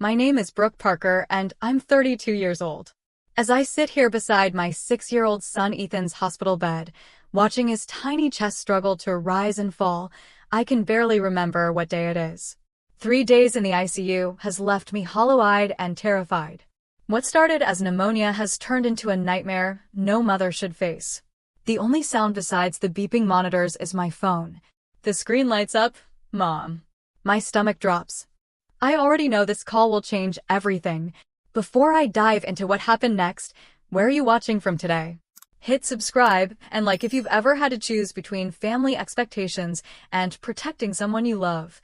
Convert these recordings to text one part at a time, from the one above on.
My name is Brooke Parker, and I'm 32 years old. As I sit here beside my 6-year-old son Ethan's hospital bed, watching his tiny chest struggle to rise and fall, I can barely remember what day it is. 3 days in the ICU has left me hollow-eyed and terrified. What started as pneumonia has turned into a nightmare no mother should face. The only sound besides the beeping monitors is my phone. The screen lights up, Mom. My stomach drops. I already know this call will change everything. Before I dive into what happened next, where are you watching from today? Hit subscribe and like if you've ever had to choose between family expectations and protecting someone you love.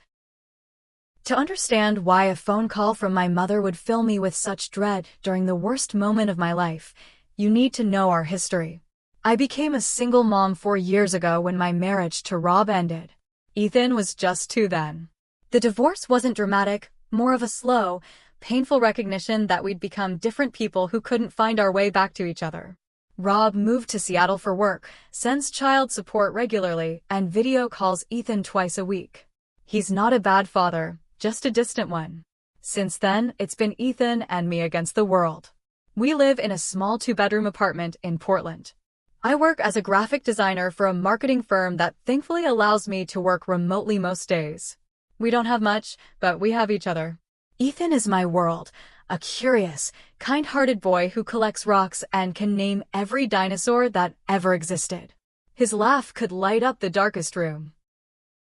To understand why a phone call from my mother would fill me with such dread during the worst moment of my life, you need to know our history. I became a single mom 4 years ago when my marriage to Rob ended. Ethan was just 2 then. The divorce wasn't dramatic, more of a slow, painful recognition that we'd become different people who couldn't find our way back to each other. Rob moved to Seattle for work, sends child support regularly, and video calls Ethan twice a week. He's not a bad father, just a distant one. Since then, it's been Ethan and me against the world. We live in a small 2-bedroom apartment in Portland. I work as a graphic designer for a marketing firm that thankfully allows me to work remotely most days. We don't have much, but we have each other. Ethan is my world, a curious, kind-hearted boy who collects rocks and can name every dinosaur that ever existed. His laugh could light up the darkest room.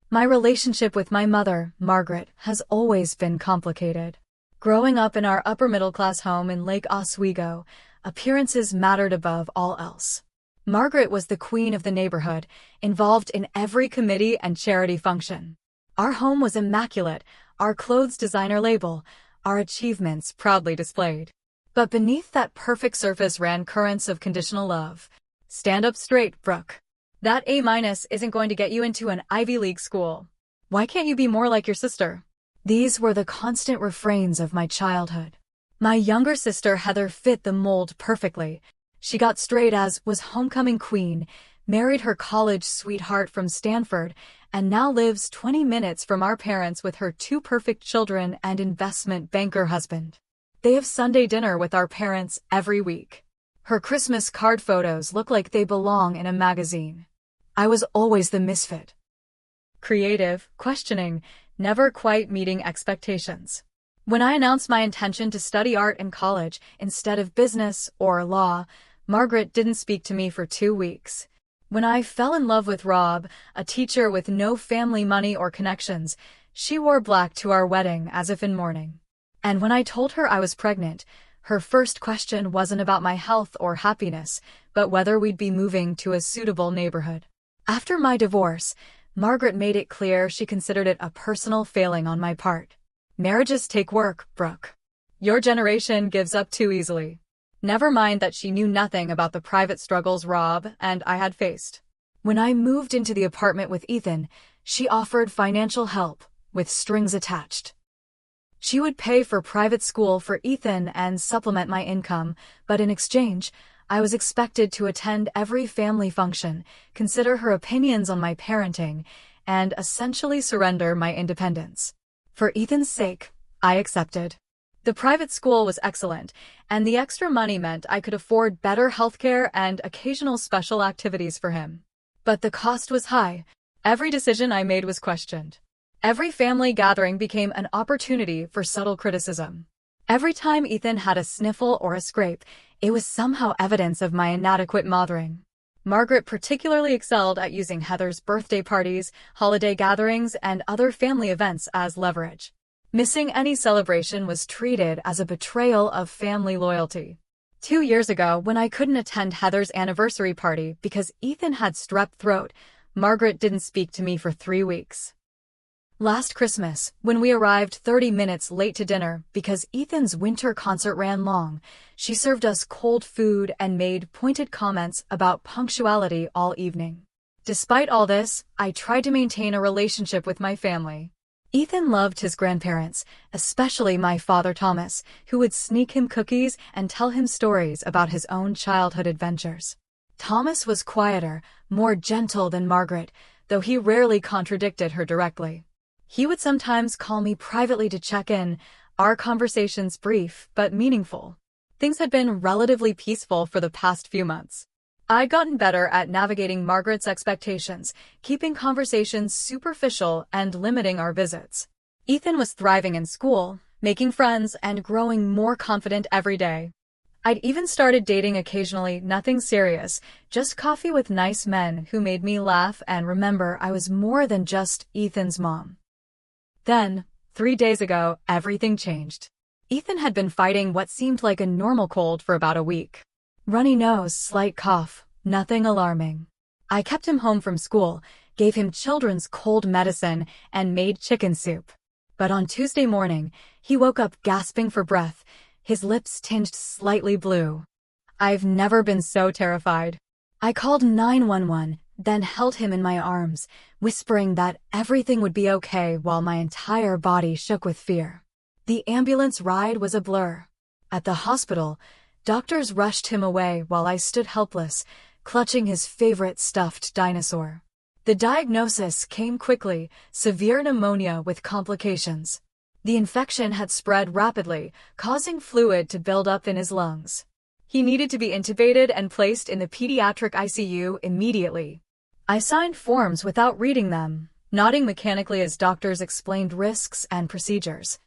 My relationship with my mother, Margaret, has always been complicated. Growing up in our upper-middle-class home in Lake Oswego, appearances mattered above all else. Margaret was the queen of the neighborhood, involved in every committee and charity function. Our home was immaculate, our clothes designer label, our achievements proudly displayed. But beneath that perfect surface ran currents of conditional love. Stand up straight, Brooke. That A- isn't going to get you into an Ivy League school. Why can't you be more like your sister? These were the constant refrains of my childhood. My younger sister Heather fit the mold perfectly. She got straight A's, was homecoming queen, married her college sweetheart from Stanford, and now lives 20 minutes from our parents with her 2 perfect children and investment banker husband. They have Sunday dinner with our parents every week. Her Christmas card photos look like they belong in a magazine. I was always the misfit. Creative, questioning, never quite meeting expectations. When I announced my intention to study art in college instead of business or law, Margaret didn't speak to me for 2 weeks. When I fell in love with Rob, a teacher with no family money or connections, she wore black to our wedding as if in mourning. And when I told her I was pregnant, her first question wasn't about my health or happiness, but whether we'd be moving to a suitable neighborhood. After my divorce, Margaret made it clear she considered it a personal failing on my part. Marriages take work, Brooke. Your generation gives up too easily. Never mind that she knew nothing about the private struggles Rob and I had faced. When I moved into the apartment with Ethan, she offered financial help, with strings attached. She would pay for private school for Ethan and supplement my income, but in exchange, I was expected to attend every family function, consider her opinions on my parenting, and essentially surrender my independence. For Ethan's sake, I accepted. The private school was excellent, and the extra money meant I could afford better healthcare and occasional special activities for him. But the cost was high. Every decision I made was questioned. Every family gathering became an opportunity for subtle criticism. Every time Ethan had a sniffle or a scrape, it was somehow evidence of my inadequate mothering. Margaret particularly excelled at using Heather's birthday parties, holiday gatherings, and other family events as leverage. Missing any celebration was treated as a betrayal of family loyalty. 2 years ago, when I couldn't attend Heather's anniversary party because Ethan had strep throat, Margaret didn't speak to me for 3 weeks. Last Christmas, when we arrived 30 minutes late to dinner because Ethan's winter concert ran long, she served us cold food and made pointed comments about punctuality all evening. Despite all this, I tried to maintain a relationship with my family. Ethan loved his grandparents, especially my father Thomas, who would sneak him cookies and tell him stories about his own childhood adventures. Thomas was quieter, more gentle than Margaret, though he rarely contradicted her directly. He would sometimes call me privately to check in, our conversations brief but meaningful. Things had been relatively peaceful for the past few months. I'd gotten better at navigating Margaret's expectations, keeping conversations superficial and limiting our visits. Ethan was thriving in school, making friends, and growing more confident every day. I'd even started dating occasionally, nothing serious, just coffee with nice men who made me laugh and remember I was more than just Ethan's mom. Then, 3 days ago, everything changed. Ethan had been fighting what seemed like a normal cold for about a week. Runny nose, slight cough, nothing alarming. I kept him home from school, gave him children's cold medicine, and made chicken soup. But on Tuesday morning, he woke up gasping for breath, his lips tinged slightly blue. I've never been so terrified. I called 911, then held him in my arms, whispering that everything would be okay while my entire body shook with fear. The ambulance ride was a blur. At the hospital, doctors rushed him away while I stood helpless, clutching his favorite stuffed dinosaur. The diagnosis came quickly: severe pneumonia with complications. The infection had spread rapidly, causing fluid to build up in his lungs. He needed to be intubated and placed in the pediatric ICU immediately. I signed forms without reading them, nodding mechanically as doctors explained risks and procedures.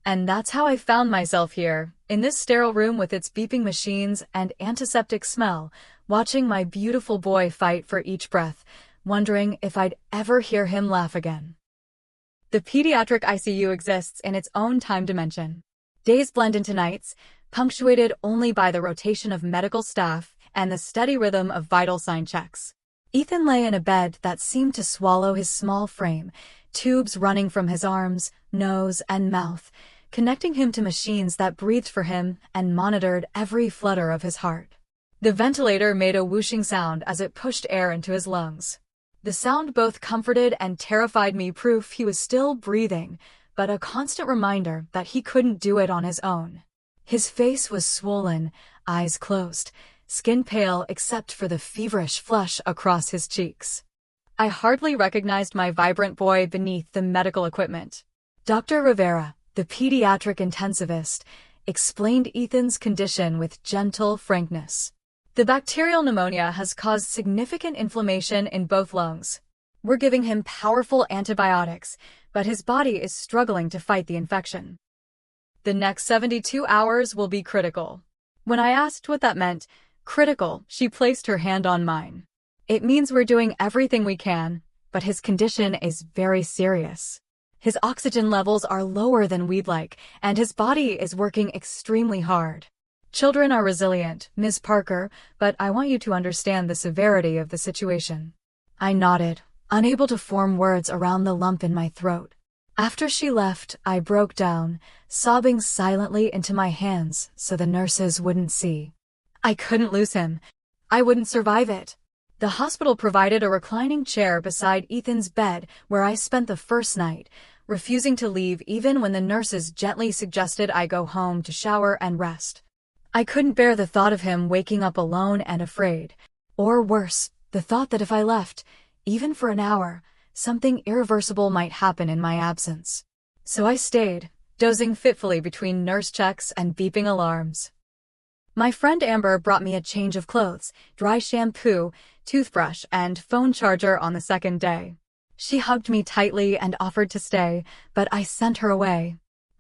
And that's how I found myself here, in this sterile room with its beeping machines and antiseptic smell, watching my beautiful boy fight for each breath, wondering if I'd ever hear him laugh again. The pediatric ICU exists in its own time dimension. Days blend into nights, punctuated only by the rotation of medical staff and the steady rhythm of vital sign checks. Ethan lay in a bed that seemed to swallow his small frame, tubes running from his arms, nose, and mouth, connecting him to machines that breathed for him and monitored every flutter of his heart. The ventilator made a whooshing sound as it pushed air into his lungs. The sound both comforted and terrified me, proof he was still breathing, but a constant reminder that he couldn't do it on his own. His face was swollen, eyes closed, skin pale except for the feverish flush across his cheeks. I hardly recognized my vibrant boy beneath the medical equipment. Dr. Rivera, the pediatric intensivist, explained Ethan's condition with gentle frankness. The bacterial pneumonia has caused significant inflammation in both lungs. We're giving him powerful antibiotics, but his body is struggling to fight the infection. The next 72 hours will be critical. When I asked what that meant, critical, she placed her hand on mine. It means we're doing everything we can, but his condition is very serious. His oxygen levels are lower than we'd like, and his body is working extremely hard. Children are resilient, Ms. Parker, but I want you to understand the severity of the situation. I nodded, unable to form words around the lump in my throat. After she left, I broke down, sobbing silently into my hands so the nurses wouldn't see. I couldn't lose him. I wouldn't survive it. The hospital provided a reclining chair beside Ethan's bed where I spent the first night, refusing to leave even when the nurses gently suggested I go home to shower and rest. I couldn't bear the thought of him waking up alone and afraid. Or worse, the thought that if I left, even for an hour, something irreversible might happen in my absence. So I stayed, dozing fitfully between nurse checks and beeping alarms. My friend Amber brought me a change of clothes, dry shampoo, toothbrush, and phone charger on the second day. She hugged me tightly and offered to stay, but I sent her away.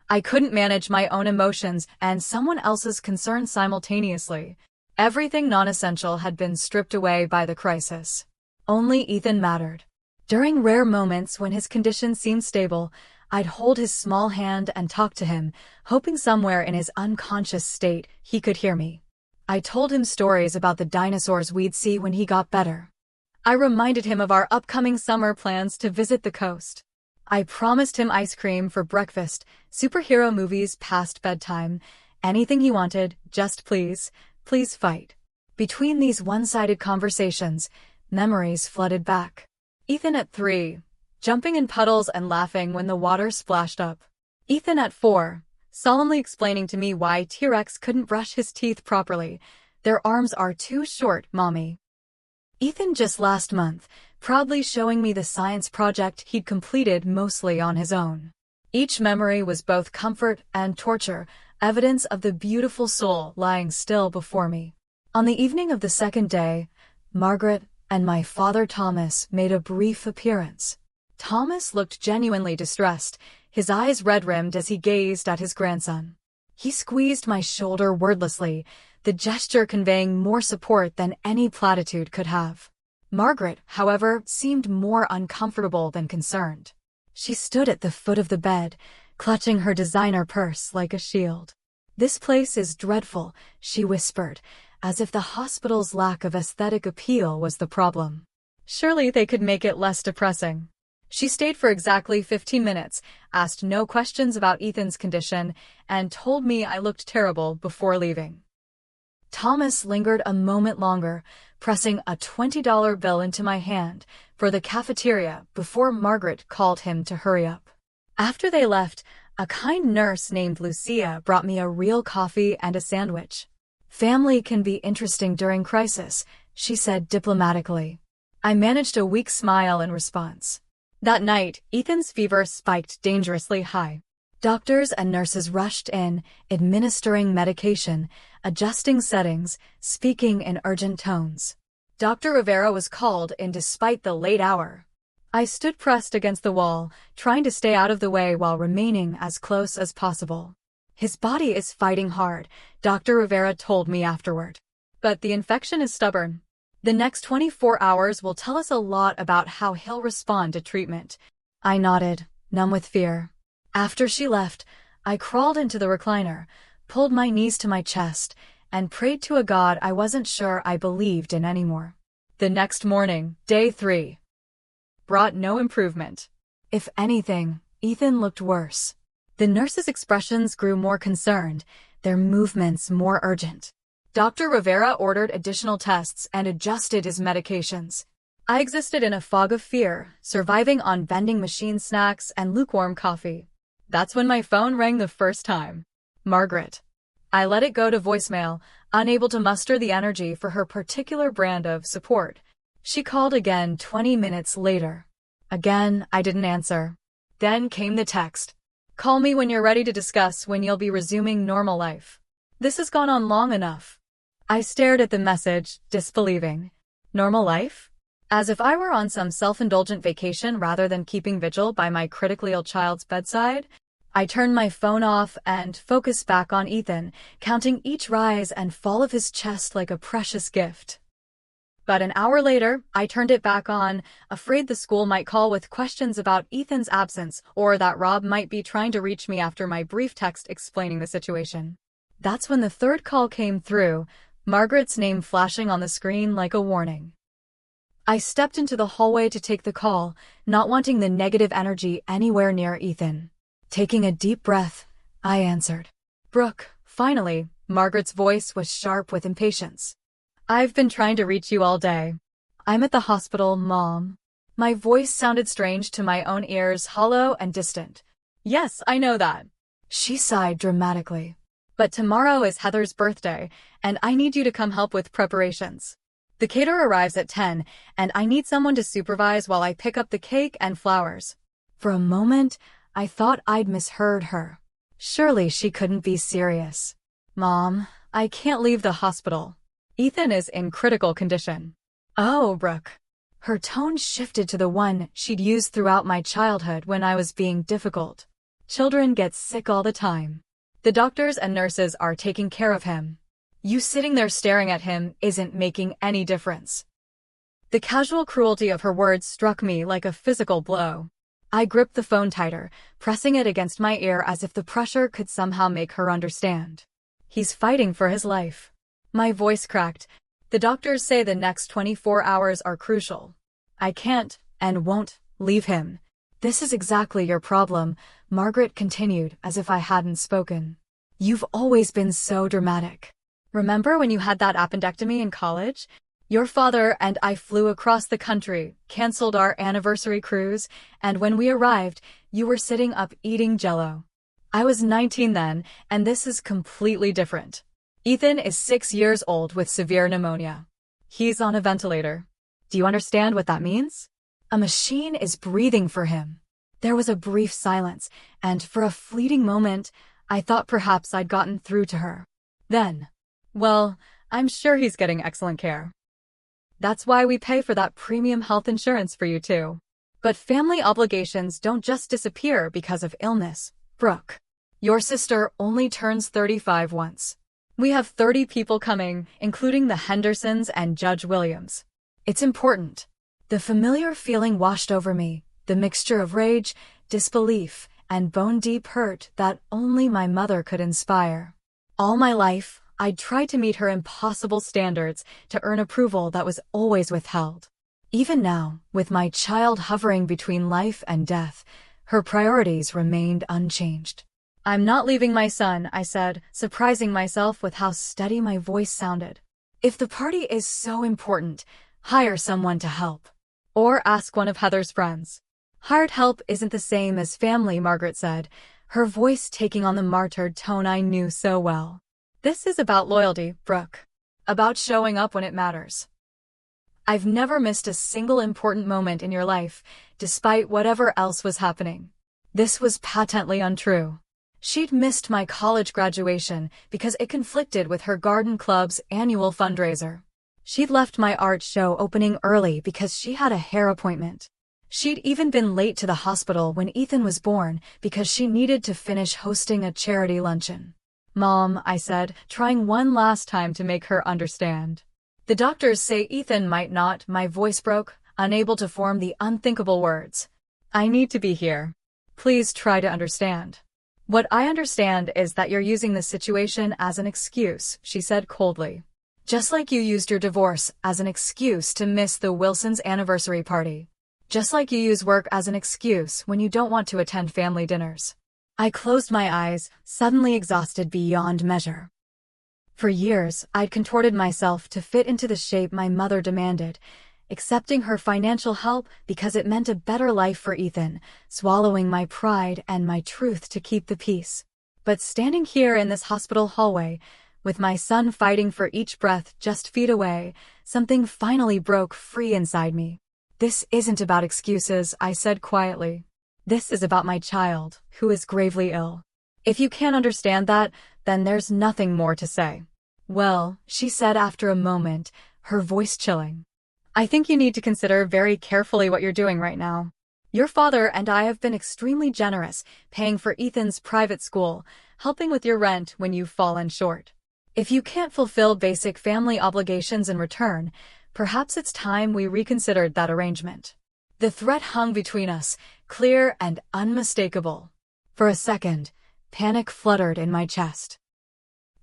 I couldn't manage my own emotions and someone else's concerns simultaneously. Everything non-essential had been stripped away by the crisis. Only Ethan mattered. During rare moments when his condition seemed stable, I'd hold his small hand and talk to him, hoping somewhere in his unconscious state he could hear me. I told him stories about the dinosaurs we'd see when he got better. I reminded him of our upcoming summer plans to visit the coast. I promised him ice cream for breakfast, superhero movies past bedtime, anything he wanted, just please fight. Between these one-sided conversations, memories flooded back. Ethan at 3, jumping in puddles and laughing when the water splashed up. Ethan at 4, solemnly explaining to me why T-Rex couldn't brush his teeth properly. Their arms are too short, Mommy. Ethan just last month, proudly showing me the science project he'd completed mostly on his own. Each memory was both comfort and torture, evidence of the beautiful soul lying still before me. On the evening of the second day, Margaret and my father Thomas made a brief appearance. Thomas looked genuinely distressed, his eyes red-rimmed as he gazed at his grandson. He squeezed my shoulder wordlessly, the gesture conveying more support than any platitude could have. Margaret, however, seemed more uncomfortable than concerned. She stood at the foot of the bed, clutching her designer purse like a shield. "This place is dreadful," she whispered, as if the hospital's lack of aesthetic appeal was the problem. Surely they could make it less depressing. She stayed for exactly 15 minutes, asked no questions about Ethan's condition, and told me I looked terrible before leaving. Thomas lingered a moment longer, pressing a $20 bill into my hand for the cafeteria before Margaret called him to hurry up. After they left, a kind nurse named Lucia brought me a real coffee and a sandwich. "Family can be interesting during crisis," she said diplomatically. I managed a weak smile in response. That night, Ethan's fever spiked dangerously high. Doctors and nurses rushed in, administering medication, adjusting settings, speaking in urgent tones. Dr. Rivera was called in despite the late hour. I stood pressed against the wall, trying to stay out of the way while remaining as close as possible. "His body is fighting hard," Dr. Rivera told me afterward. "But the infection is stubborn. The next 24 hours will tell us a lot about how he'll respond to treatment." I nodded, numb with fear. After she left, I crawled into the recliner, pulled my knees to my chest, and prayed to a God I wasn't sure I believed in anymore. The next morning, day 3, brought no improvement. If anything, Ethan looked worse. The nurses' expressions grew more concerned, their movements more urgent. Dr. Rivera ordered additional tests and adjusted his medications. I existed in a fog of fear, surviving on vending machine snacks and lukewarm coffee. That's when my phone rang the first time. Margaret. I let it go to voicemail, unable to muster the energy for her particular brand of support. She called again 20 minutes later. Again, I didn't answer. Then came the text. "Call me when you're ready to discuss when you'll be resuming normal life. This has gone on long enough." I stared at the message, disbelieving. Normal life? As if I were on some self-indulgent vacation rather than keeping vigil by my critically ill child's bedside. I turned my phone off and focused back on Ethan, counting each rise and fall of his chest like a precious gift. But an hour later, I turned it back on, afraid the school might call with questions about Ethan's absence or that Rob might be trying to reach me after my brief text explaining the situation. That's when the third call came through, Margaret's name flashing on the screen like a warning. I stepped into the hallway to take the call, not wanting the negative energy anywhere near Ethan. Taking a deep breath, I answered. "Brooke," finally, Margaret's voice was sharp with impatience. "I've been trying to reach you all day." "I'm at the hospital, Mom." My voice sounded strange to my own ears, hollow and distant. "Yes, I know that." She sighed dramatically. "But tomorrow is Heather's birthday, and I need you to come help with preparations. The caterer arrives at 10, and I need someone to supervise while I pick up the cake and flowers." For a moment, I thought I'd misheard her. Surely she couldn't be serious. "Mom, I can't leave the hospital. Ethan is in critical condition." "Oh, Brooke." Her tone shifted to the one she'd used throughout my childhood when I was being difficult. "Children get sick all the time. The doctors and nurses are taking care of him. You sitting there staring at him isn't making any difference." The casual cruelty of her words struck me like a physical blow. I gripped the phone tighter, pressing it against my ear as if the pressure could somehow make her understand. "He's fighting for his life." My voice cracked. "The doctors say the next 24 hours are crucial. I can't, and won't, leave him." "This is exactly your problem," Margaret continued as if I hadn't spoken. "You've always been so dramatic. Remember when you had that appendectomy in college? Your father and I flew across the country, canceled our anniversary cruise, and when we arrived, you were sitting up eating Jell-O. I was 19 then, and this is completely different. Ethan is 6 years old with severe pneumonia. He's on a ventilator. Do you understand what that means? A machine is breathing for him. There was a brief silence, and for a fleeting moment, I thought perhaps I'd gotten through to her. Then, well, I'm sure he's getting excellent care. That's why we pay for that premium health insurance for you too. But family obligations don't just disappear because of illness, Brooke. Your sister only turns 35 once. We have 30 people coming, including the Hendersons and Judge Williams. It's important. The familiar feeling washed over me, the mixture of rage, disbelief, and bone-deep hurt that only my mother could inspire. All my life, I'd tried to meet her impossible standards to earn approval that was always withheld. Even now, with my child hovering between life and death, her priorities remained unchanged. I'm not leaving my son, I said, surprising myself with how steady my voice sounded. If the party is so important, hire someone to help. Or ask one of Heather's friends. Hired help isn't the same as family, Margaret said, her voice taking on the martyred tone I knew so well. This is about loyalty, Brooke. About showing up when it matters. I've never missed a single important moment in your life, despite whatever else was happening. This was patently untrue. She'd missed my college graduation because it conflicted with her garden club's annual fundraiser. She'd left my art show opening early because she had a hair appointment. She'd even been late to the hospital when Ethan was born because she needed to finish hosting a charity luncheon. Mom, I said, trying one last time to make her understand. The doctors say Ethan might not. My voice broke, unable to form the unthinkable words. I need to be here. Please try to understand. What I understand is that you're using this situation as an excuse, she said coldly. Just like you used your divorce as an excuse to miss the Wilsons' anniversary party. Just like you use work as an excuse when you don't want to attend family dinners. I closed my eyes, suddenly exhausted beyond measure. For years, I'd contorted myself to fit into the shape my mother demanded, accepting her financial help because it meant a better life for Ethan, swallowing my pride and my truth to keep the peace. But standing here in this hospital hallway, with my son fighting for each breath just feet away, something finally broke free inside me. This isn't about excuses, I said quietly. This is about my child, who is gravely ill. If you can't understand that, then there's nothing more to say. Well, she said after a moment, her voice chilling. I think you need to consider very carefully what you're doing right now. Your father and I have been extremely generous, paying for Ethan's private school, helping with your rent when you've fallen short. If you can't fulfill basic family obligations in return, perhaps it's time we reconsidered that arrangement. The threat hung between us, clear and unmistakable. For a second, panic fluttered in my chest.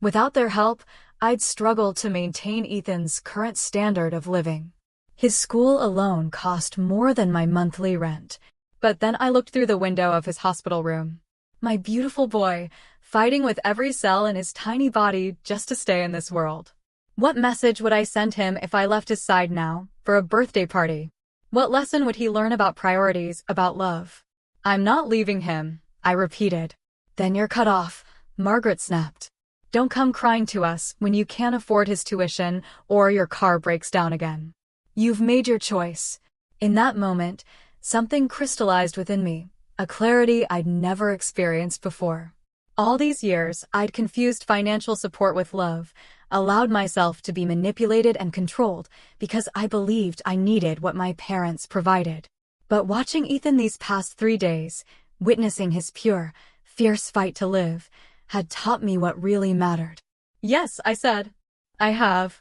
Without their help, I'd struggle to maintain Ethan's current standard of living. His school alone cost more than my monthly rent. But then I looked through the window of his hospital room. My beautiful boy, fighting with every cell in his tiny body just to stay in this world. What message would I send him if I left his side now, for a birthday party? What lesson would he learn about priorities, about love? I'm not leaving him, I repeated. Then you're cut off, Margaret snapped. Don't come crying to us when you can't afford his tuition or your car breaks down again. You've made your choice. In that moment, something crystallized within me, a clarity I'd never experienced before. All these years, I'd confused financial support with love, allowed myself to be manipulated and controlled because I believed I needed what my parents provided. But watching Ethan these past 3 days, witnessing his pure, fierce fight to live, had taught me what really mattered. Yes, I said. I have.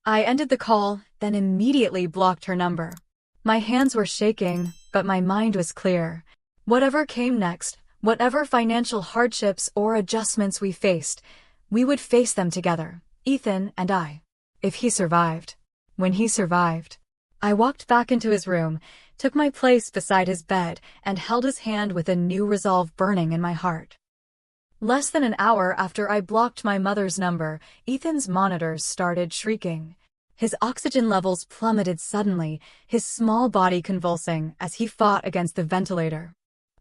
I ended the call, then immediately blocked her number. My hands were shaking, but my mind was clear. Whatever came next, whatever financial hardships or adjustments we faced, we would face them together, Ethan and I. If he survived. When he survived. I walked back into his room, took my place beside his bed, and held his hand with a new resolve burning in my heart. Less than an hour after I blocked my mother's number, Ethan's monitors started shrieking. His oxygen levels plummeted suddenly, his small body convulsing as he fought against the ventilator.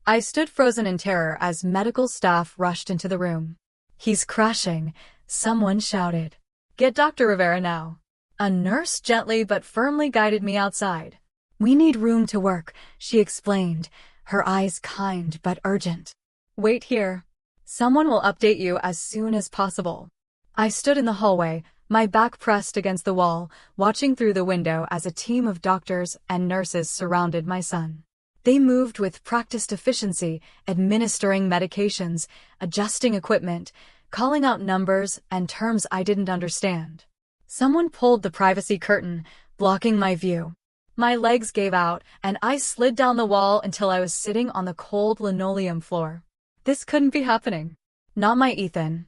I stood frozen in terror as medical staff rushed into the room. He's crashing, someone shouted. Get Dr. Rivera now. A nurse gently but firmly guided me outside. We need room to work, she explained, her eyes kind but urgent. Wait here. Someone will update you as soon as possible. I stood in the hallway, my back pressed against the wall, watching through the window as a team of doctors and nurses surrounded my son. They moved with practiced efficiency, administering medications, adjusting equipment, calling out numbers and terms I didn't understand. Someone pulled the privacy curtain, blocking my view. My legs gave out, and I slid down the wall until I was sitting on the cold linoleum floor. This couldn't be happening. Not my Ethan.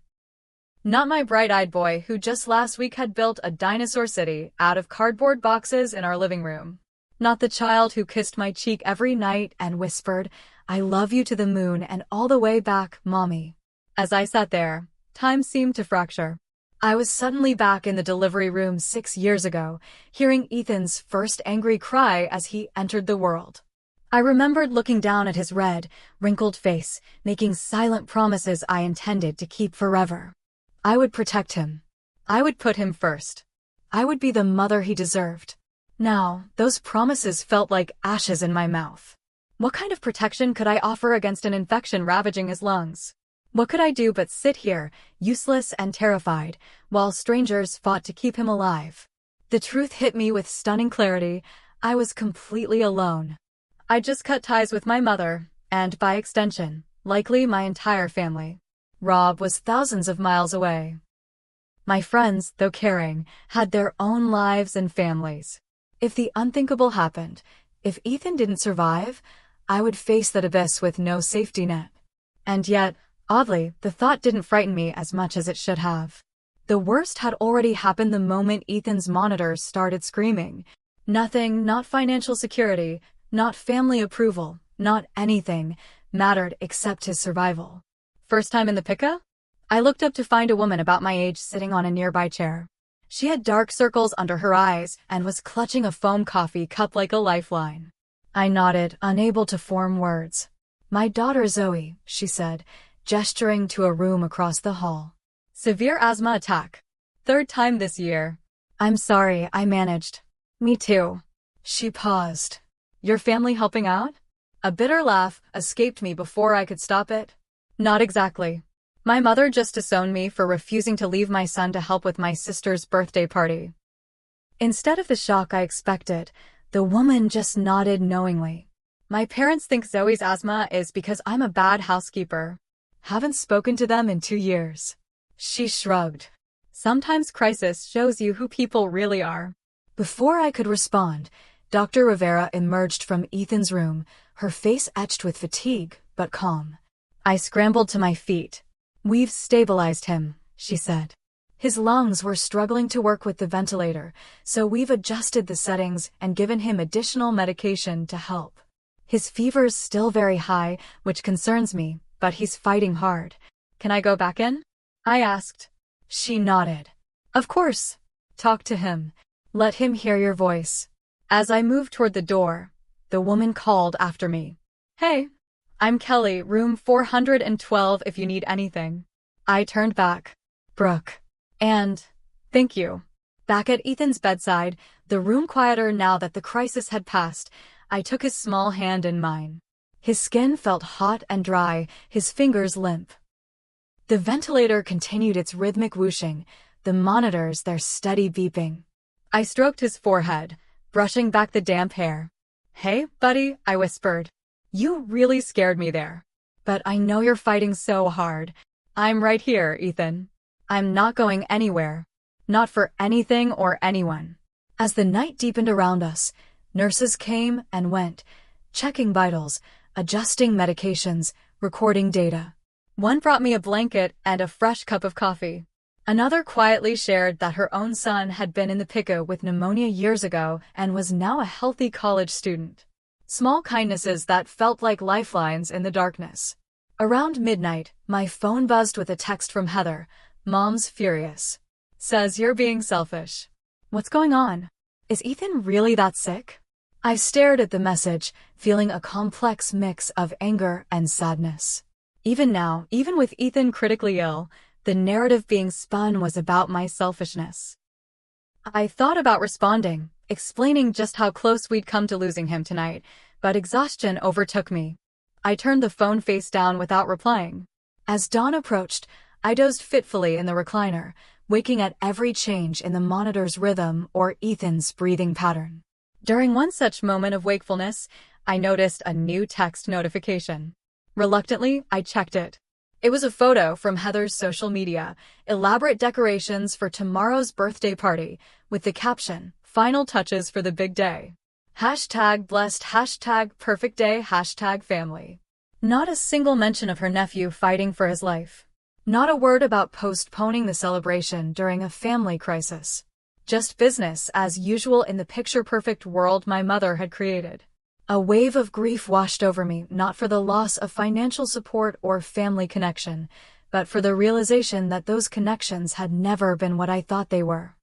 Not my bright-eyed boy who just last week had built a dinosaur city out of cardboard boxes in our living room. Not the child who kissed my cheek every night and whispered, "I love you to the moon and all the way back, Mommy." As I sat there, time seemed to fracture. I was suddenly back in the delivery room 6 years ago, hearing Ethan's first angry cry as he entered the world. I remembered looking down at his red, wrinkled face, making silent promises I intended to keep forever. I would protect him. I would put him first. I would be the mother he deserved. Now, those promises felt like ashes in my mouth. What kind of protection could I offer against an infection ravaging his lungs? What could I do but sit here, useless and terrified, while strangers fought to keep him alive? The truth hit me with stunning clarity. I was completely alone. I just cut ties with my mother, and by extension, likely my entire family. Rob was thousands of miles away. My friends, though caring, had their own lives and families. If the unthinkable happened, if Ethan didn't survive, I would face that abyss with no safety net. And yet, oddly, the thought didn't frighten me as much as it should have. The worst had already happened the moment Ethan's monitors started screaming. Nothing, not financial security, not family approval, not anything, mattered except his survival. First time in the pickup? I looked up to find a woman about my age sitting on a nearby chair. She had dark circles under her eyes and was clutching a foam coffee cup like a lifeline. I nodded, unable to form words. "My daughter Zoe," she said, gesturing to a room across the hall. "Severe asthma attack. 3rd time this year." "I'm sorry," I managed. "Me too." She paused. "Your family helping out?" A bitter laugh escaped me before I could stop it. "Not exactly. My mother just disowned me for refusing to leave my son to help with my sister's birthday party." Instead of the shock I expected, the woman just nodded knowingly. "My parents think Zoe's asthma is because I'm a bad housekeeper. Haven't spoken to them in 2 years." She shrugged. "Sometimes crisis shows you who people really are." Before I could respond, Dr. Rivera emerged from Ethan's room, her face etched with fatigue, but calm. I scrambled to my feet. "We've stabilized him," she said. "His lungs were struggling to work with the ventilator, so we've adjusted the settings and given him additional medication to help. His fever's still very high, which concerns me, but he's fighting hard." "Can I go back in?" I asked. She nodded. "Of course. Talk to him. Let him hear your voice." As I moved toward the door, the woman called after me. "Hey. I'm Kelly, room 412 if you need anything." I turned back. "Brooke." And, "Thank you." Back at Ethan's bedside, the room quieter now that the crisis had passed, I took his small hand in mine. His skin felt hot and dry, his fingers limp. The ventilator continued its rhythmic whooshing, the monitors their steady beeping. I stroked his forehead, brushing back the damp hair. "Hey, buddy," I whispered. "You really scared me there. But I know you're fighting so hard. I'm right here, Ethan. I'm not going anywhere. Not for anything or anyone." As the night deepened around us, nurses came and went, checking vitals, adjusting medications, recording data. One brought me a blanket and a fresh cup of coffee. Another quietly shared that her own son had been in the PICU with pneumonia years ago and was now a healthy college student. Small kindnesses that felt like lifelines in the darkness. Around midnight, my phone buzzed with a text from Heather. "Mom's furious. Says you're being selfish." What's going on? Is Ethan really that sick? I stared at the message, feeling a complex mix of anger and sadness. Even now, even with Ethan critically ill, the narrative being spun was about my selfishness. I thought about responding, explaining just how close we'd come to losing him tonight, but exhaustion overtook me. I turned the phone face down without replying. As dawn approached, I dozed fitfully in the recliner, waking at every change in the monitor's rhythm or Ethan's breathing pattern. During one such moment of wakefulness, I noticed a new text notification. Reluctantly, I checked it. It was a photo from Heather's social media, elaborate decorations for tomorrow's birthday party, with the caption, "Final touches for the big day. Hashtag blessed, hashtag perfect day, hashtag family." Not a single mention of her nephew fighting for his life. Not a word about postponing the celebration during a family crisis. Just business as usual in the picture-perfect world my mother had created. A wave of grief washed over me, not for the loss of financial support or family connection, but for the realization that those connections had never been what I thought they were.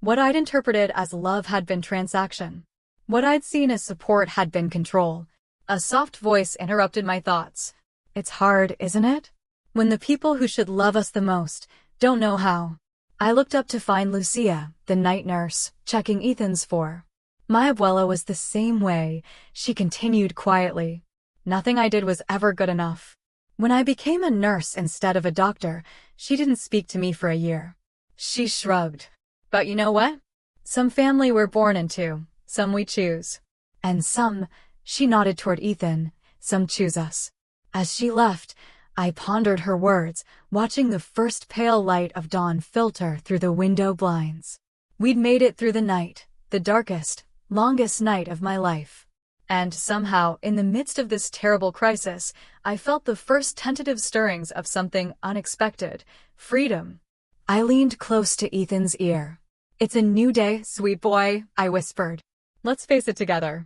What I'd interpreted as love had been transaction. What I'd seen as support had been control. A soft voice interrupted my thoughts. It's hard, isn't it? When the people who should love us the most don't know how. I looked up to find Lucia, the night nurse, checking Ethan's for. My abuela was the same way, she continued quietly. Nothing I did was ever good enough. When I became a nurse instead of a doctor, she didn't speak to me for a year. She shrugged. But you know what? Some family we're born into, some we choose. And some, she nodded toward Ethan, some choose us. As she left, I pondered her words, watching the first pale light of dawn filter through the window blinds. We'd made it through the night, the darkest, longest night of my life. And somehow, in the midst of this terrible crisis, I felt the first tentative stirrings of something unexpected, freedom. I leaned close to Ethan's ear. "It's a new day, sweet boy," I whispered. "Let's face it together."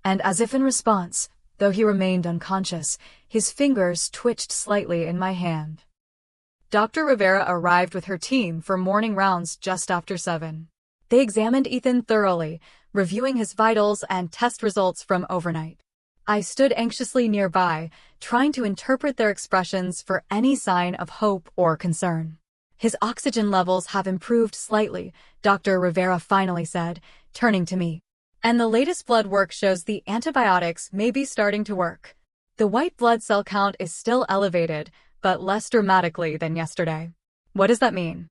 And as if in response, though he remained unconscious, his fingers twitched slightly in my hand. Dr. Rivera arrived with her team for morning rounds just after 7. They examined Ethan thoroughly, reviewing his vitals and test results from overnight. I stood anxiously nearby, trying to interpret their expressions for any sign of hope or concern. "His oxygen levels have improved slightly," Dr. Rivera finally said, turning to me. "And the latest blood work shows the antibiotics may be starting to work. The white blood cell count is still elevated, but less dramatically than yesterday." "What does that mean?"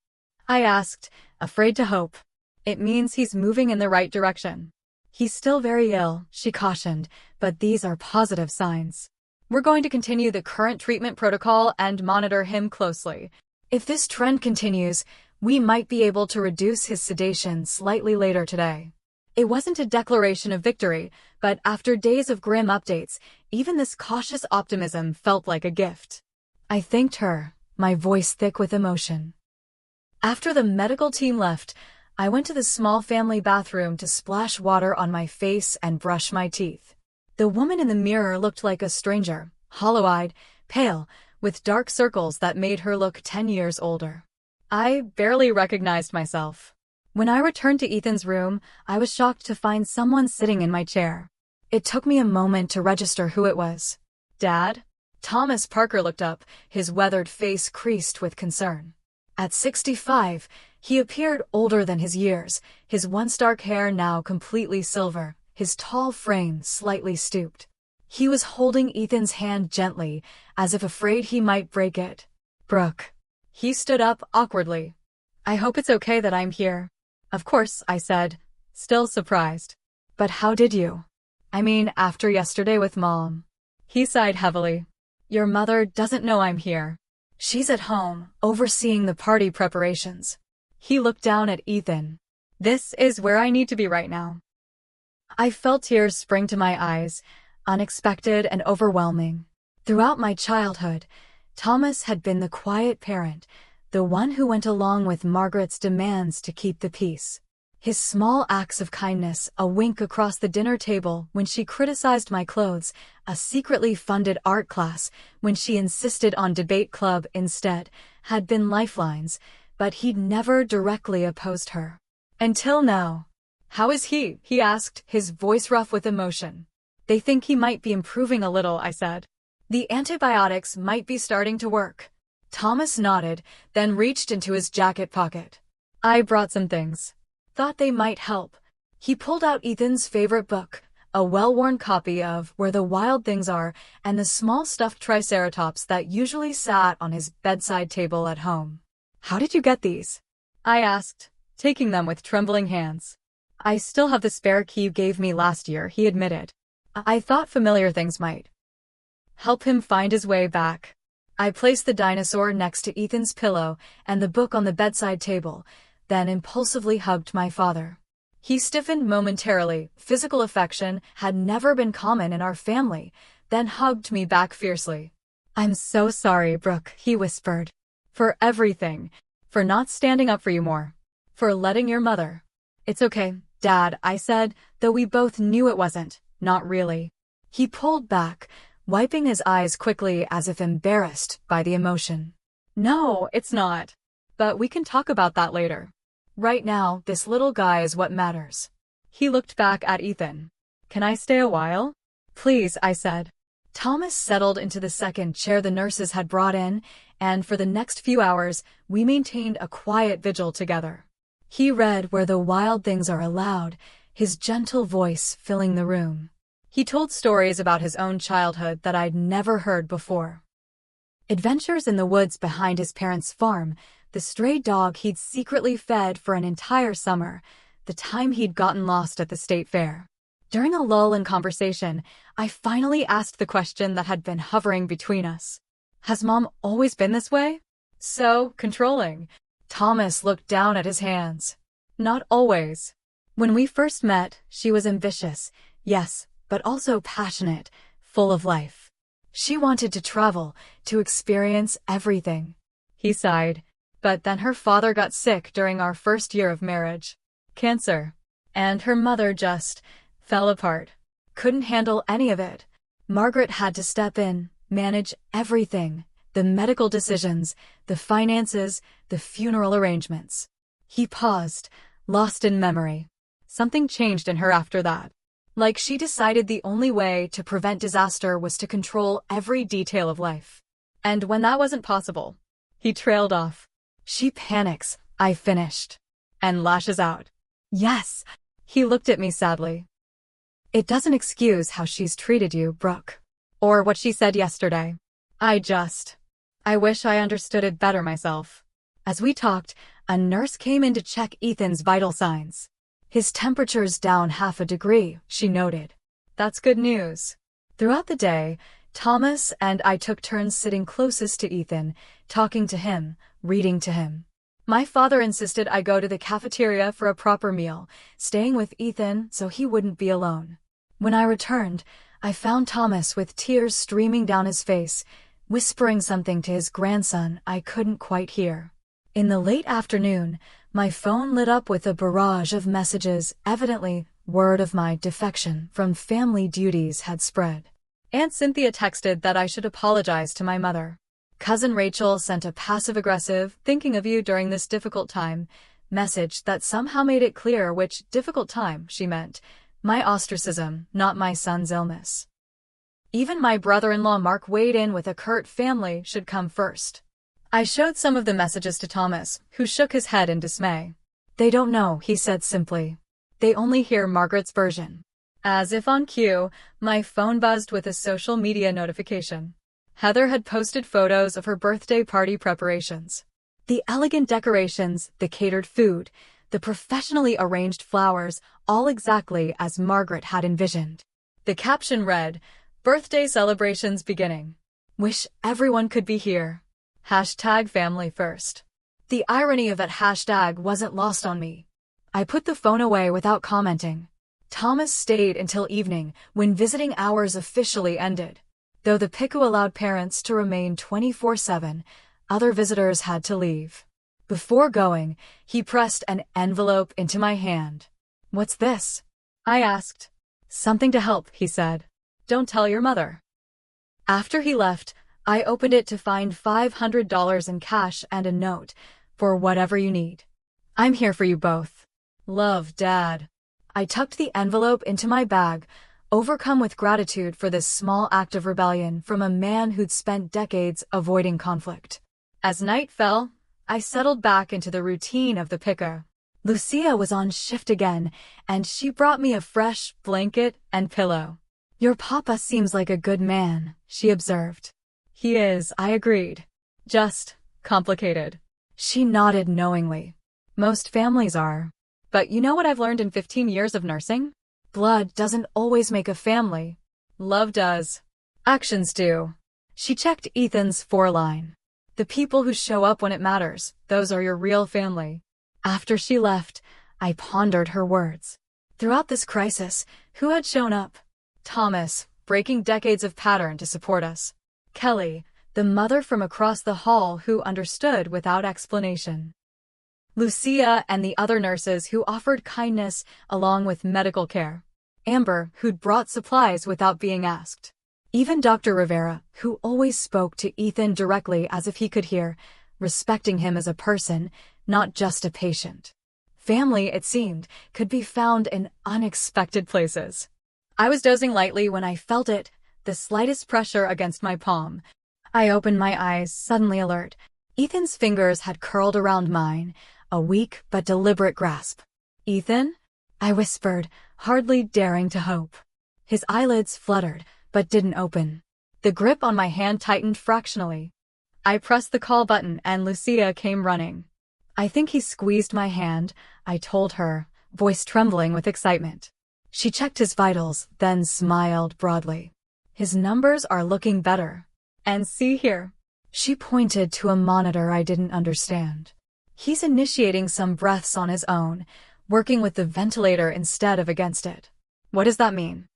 I asked, afraid to hope. "It means he's moving in the right direction." "He's still very ill," she cautioned, "but these are positive signs. We're going to continue the current treatment protocol and monitor him closely. If this trend continues, we might be able to reduce his sedation slightly later today." It wasn't a declaration of victory, but after days of grim updates, even this cautious optimism felt like a gift. I thanked her, my voice thick with emotion. After the medical team left, I went to the small family bathroom to splash water on my face and brush my teeth. The woman in the mirror looked like a stranger, hollow-eyed, pale, with dark circles that made her look 10 years older. I barely recognized myself. When I returned to Ethan's room, I was shocked to find someone sitting in my chair. It took me a moment to register who it was. "Dad?" Thomas Parker looked up, his weathered face creased with concern. At 65, he appeared older than his years, his once dark hair now completely silver, his tall frame slightly stooped. He was holding Ethan's hand gently, as if afraid he might break it. "Brooke." He stood up awkwardly. "I hope it's okay that I'm here." "Of course," I said, still surprised. "But how did you? I mean, after yesterday with Mom." He sighed heavily. "Your mother doesn't know I'm here. She's at home, overseeing the party preparations." He looked down at Ethan. "This is where I need to be right now." I felt tears spring to my eyes, unexpected and overwhelming. Throughout my childhood, Thomas had been the quiet parent, the one who went along with Margaret's demands to keep the peace. His small acts of kindness, a wink across the dinner table when she criticized my clothes, a secretly funded art class when she insisted on debate club instead, had been lifelines, but he'd never directly opposed her. Until now. "How is he?" he asked, his voice rough with emotion. "They think he might be improving a little," I said. "The antibiotics might be starting to work." Thomas nodded, then reached into his jacket pocket. "I brought some things. Thought they might help." He pulled out Ethan's favorite book, a well-worn copy of Where the Wild Things Are, and the small stuffed triceratops that usually sat on his bedside table at home. "How did you get these?" I asked, taking them with trembling hands. "I still have the spare key you gave me last year," he admitted. "I thought familiar things might help him find his way back." I placed the dinosaur next to Ethan's pillow and the book on the bedside table, then impulsively hugged my father. He stiffened momentarily. Physical affection had never been common in our family, then hugged me back fiercely. "I'm so sorry, Brooke," he whispered. "For everything. For not standing up for you more. For letting your mother." "It's okay, Dad," I said, though we both knew it wasn't. Not really. He pulled back, wiping his eyes quickly as if embarrassed by the emotion. "No, it's not. But we can talk about that later. Right now, this little guy is what matters." He looked back at Ethan. "Can I stay a while?" "Please," I said. Thomas settled into the second chair the nurses had brought in, and for the next few hours, we maintained a quiet vigil together. He read Where the Wild Things Are aloud, his gentle voice filling the room. He told stories about his own childhood that I'd never heard before. Adventures in the woods behind his parents' farm, the stray dog he'd secretly fed for an entire summer, the time he'd gotten lost at the state fair. During a lull in conversation, I finally asked the question that had been hovering between us. "Has Mom always been this way? So controlling?" Thomas looked down at his hands. "Not always. When we first met, she was ambitious, yes, but also passionate, full of life. She wanted to travel, to experience everything." He sighed. "But then her father got sick during our first year of marriage. Cancer. And her mother just fell apart. Couldn't handle any of it. Margaret had to step in, manage everything, the medical decisions, the finances, the funeral arrangements." He paused, lost in memory. "Something changed in her after that. Like she decided the only way to prevent disaster was to control every detail of life. And when that wasn't possible," he trailed off. "She panics," I finished. "And lashes out." "Yes." He looked at me sadly. "It doesn't excuse how she's treated you, Brooke. Or what she said yesterday. I wish I understood it better myself." As we talked, a nurse came in to check Ethan's vital signs. "His temperature's down 0.5 degrees," she noted. "That's good news." Throughout the day, Thomas and I took turns sitting closest to Ethan, talking to him, reading to him. My father insisted I go to the cafeteria for a proper meal, staying with Ethan so he wouldn't be alone. When I returned, I found Thomas with tears streaming down his face, whispering something to his grandson I couldn't quite hear. In the late afternoon, my phone lit up with a barrage of messages. Evidently, word of my defection from family duties had spread. Aunt Cynthia texted that I should apologize to my mother. Cousin Rachel sent a passive-aggressive, "thinking of you during this difficult time," message that somehow made it clear which difficult time she meant. My ostracism, not my son's illness. Even my brother-in-law Mark weighed in with a curt "family should come first." I showed some of the messages to Thomas, who shook his head in dismay. "They don't know," he said simply. "They only hear Margaret's version." As if on cue, my phone buzzed with a social media notification. Heather had posted photos of her birthday party preparations. The elegant decorations, the catered food, the professionally arranged flowers, all exactly as Margaret had envisioned. The caption read, "Birthday celebrations beginning. Wish everyone could be here. #family first." The irony of that hashtag wasn't lost on me. I put the phone away without commenting. Thomas stayed until evening, when visiting hours officially ended. Though the PICU allowed parents to remain 24/7, other visitors had to leave. Before going, he pressed an envelope into my hand. "What's this?" I asked. "Something to help," he said. "Don't tell your mother." After he left, I opened it to find $500 in cash and a note, "For whatever you need. I'm here for you both. Love, Dad." I tucked the envelope into my bag, overcome with gratitude for this small act of rebellion from a man who'd spent decades avoiding conflict. As night fell, I settled back into the routine of the PICU. Lucia was on shift again, and she brought me a fresh blanket and pillow. "Your papa seems like a good man," she observed. "He is," I agreed. "Just complicated." She nodded knowingly. "Most families are. But you know what I've learned in 15 years of nursing? Blood doesn't always make a family. Love does. Actions do." She checked Ethan's foreline. "The people who show up when it matters, those are your real family." After she left, I pondered her words. Throughout this crisis, who had shown up? Thomas, breaking decades of pattern to support us. Kelly, the mother from across the hall who understood without explanation. Lucia and the other nurses who offered kindness along with medical care. Amber, who'd brought supplies without being asked. Even Dr. Rivera, who always spoke to Ethan directly as if he could hear, respecting him as a person, not just a patient. Family, it seemed, could be found in unexpected places. I was dozing lightly when I felt it, the slightest pressure against my palm. I opened my eyes, suddenly alert. Ethan's fingers had curled around mine, a weak but deliberate grasp. "Ethan?" I whispered, hardly daring to hope. His eyelids fluttered, but didn't open. The grip on my hand tightened fractionally. I pressed the call button and Lucia came running. "I think he squeezed my hand," I told her, voice trembling with excitement. She checked his vitals, then smiled broadly. "His numbers are looking better. And see here." She pointed to a monitor I didn't understand. "He's initiating some breaths on his own, working with the ventilator instead of against it." "What does that mean?"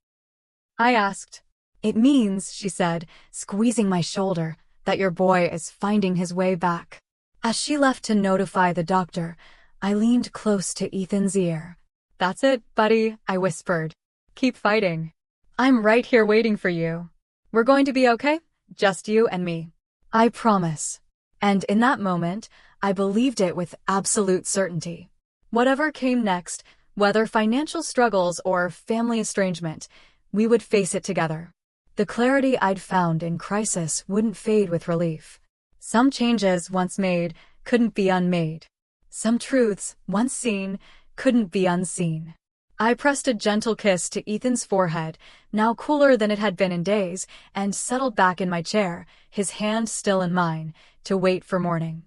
I asked. "It means," she said, squeezing my shoulder, "that your boy is finding his way back." As she left to notify the doctor, I leaned close to Ethan's ear. "That's it, buddy," I whispered. "Keep fighting. I'm right here waiting for you. We're going to be okay, just you and me. I promise." And in that moment, I believed it with absolute certainty. Whatever came next, whether financial struggles or family estrangement, we would face it together. The clarity I'd found in crisis wouldn't fade with relief. Some changes, once made, couldn't be unmade. Some truths, once seen, couldn't be unseen. I pressed a gentle kiss to Ethan's forehead, now cooler than it had been in days, and settled back in my chair, his hand still in mine, to wait for morning.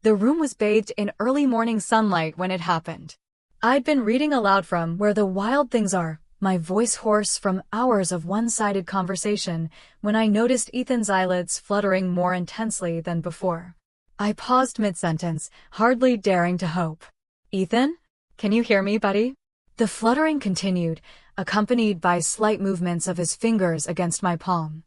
The room was bathed in early morning sunlight when it happened. I'd been reading aloud from Where the Wild Things Are, my voice hoarse from hours of one-sided conversation, when I noticed Ethan's eyelids fluttering more intensely than before. I paused mid-sentence, hardly daring to hope. "Ethan? Can you hear me, buddy?" The fluttering continued, accompanied by slight movements of his fingers against my palm.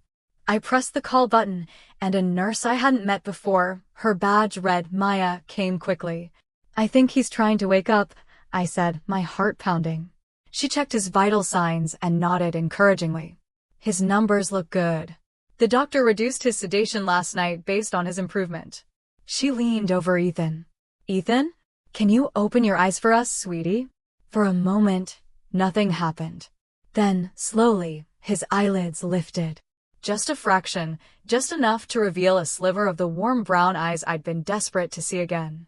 I pressed the call button, and a nurse I hadn't met before, her badge read Maya, came quickly. "I think he's trying to wake up," I said, my heart pounding. She checked his vital signs and nodded encouragingly. "His numbers look good. The doctor reduced his sedation last night based on his improvement." She leaned over Ethan. "Ethan, can you open your eyes for us, sweetie?" For a moment, nothing happened. Then, slowly, his eyelids lifted. Just a fraction, just enough to reveal a sliver of the warm brown eyes I'd been desperate to see again.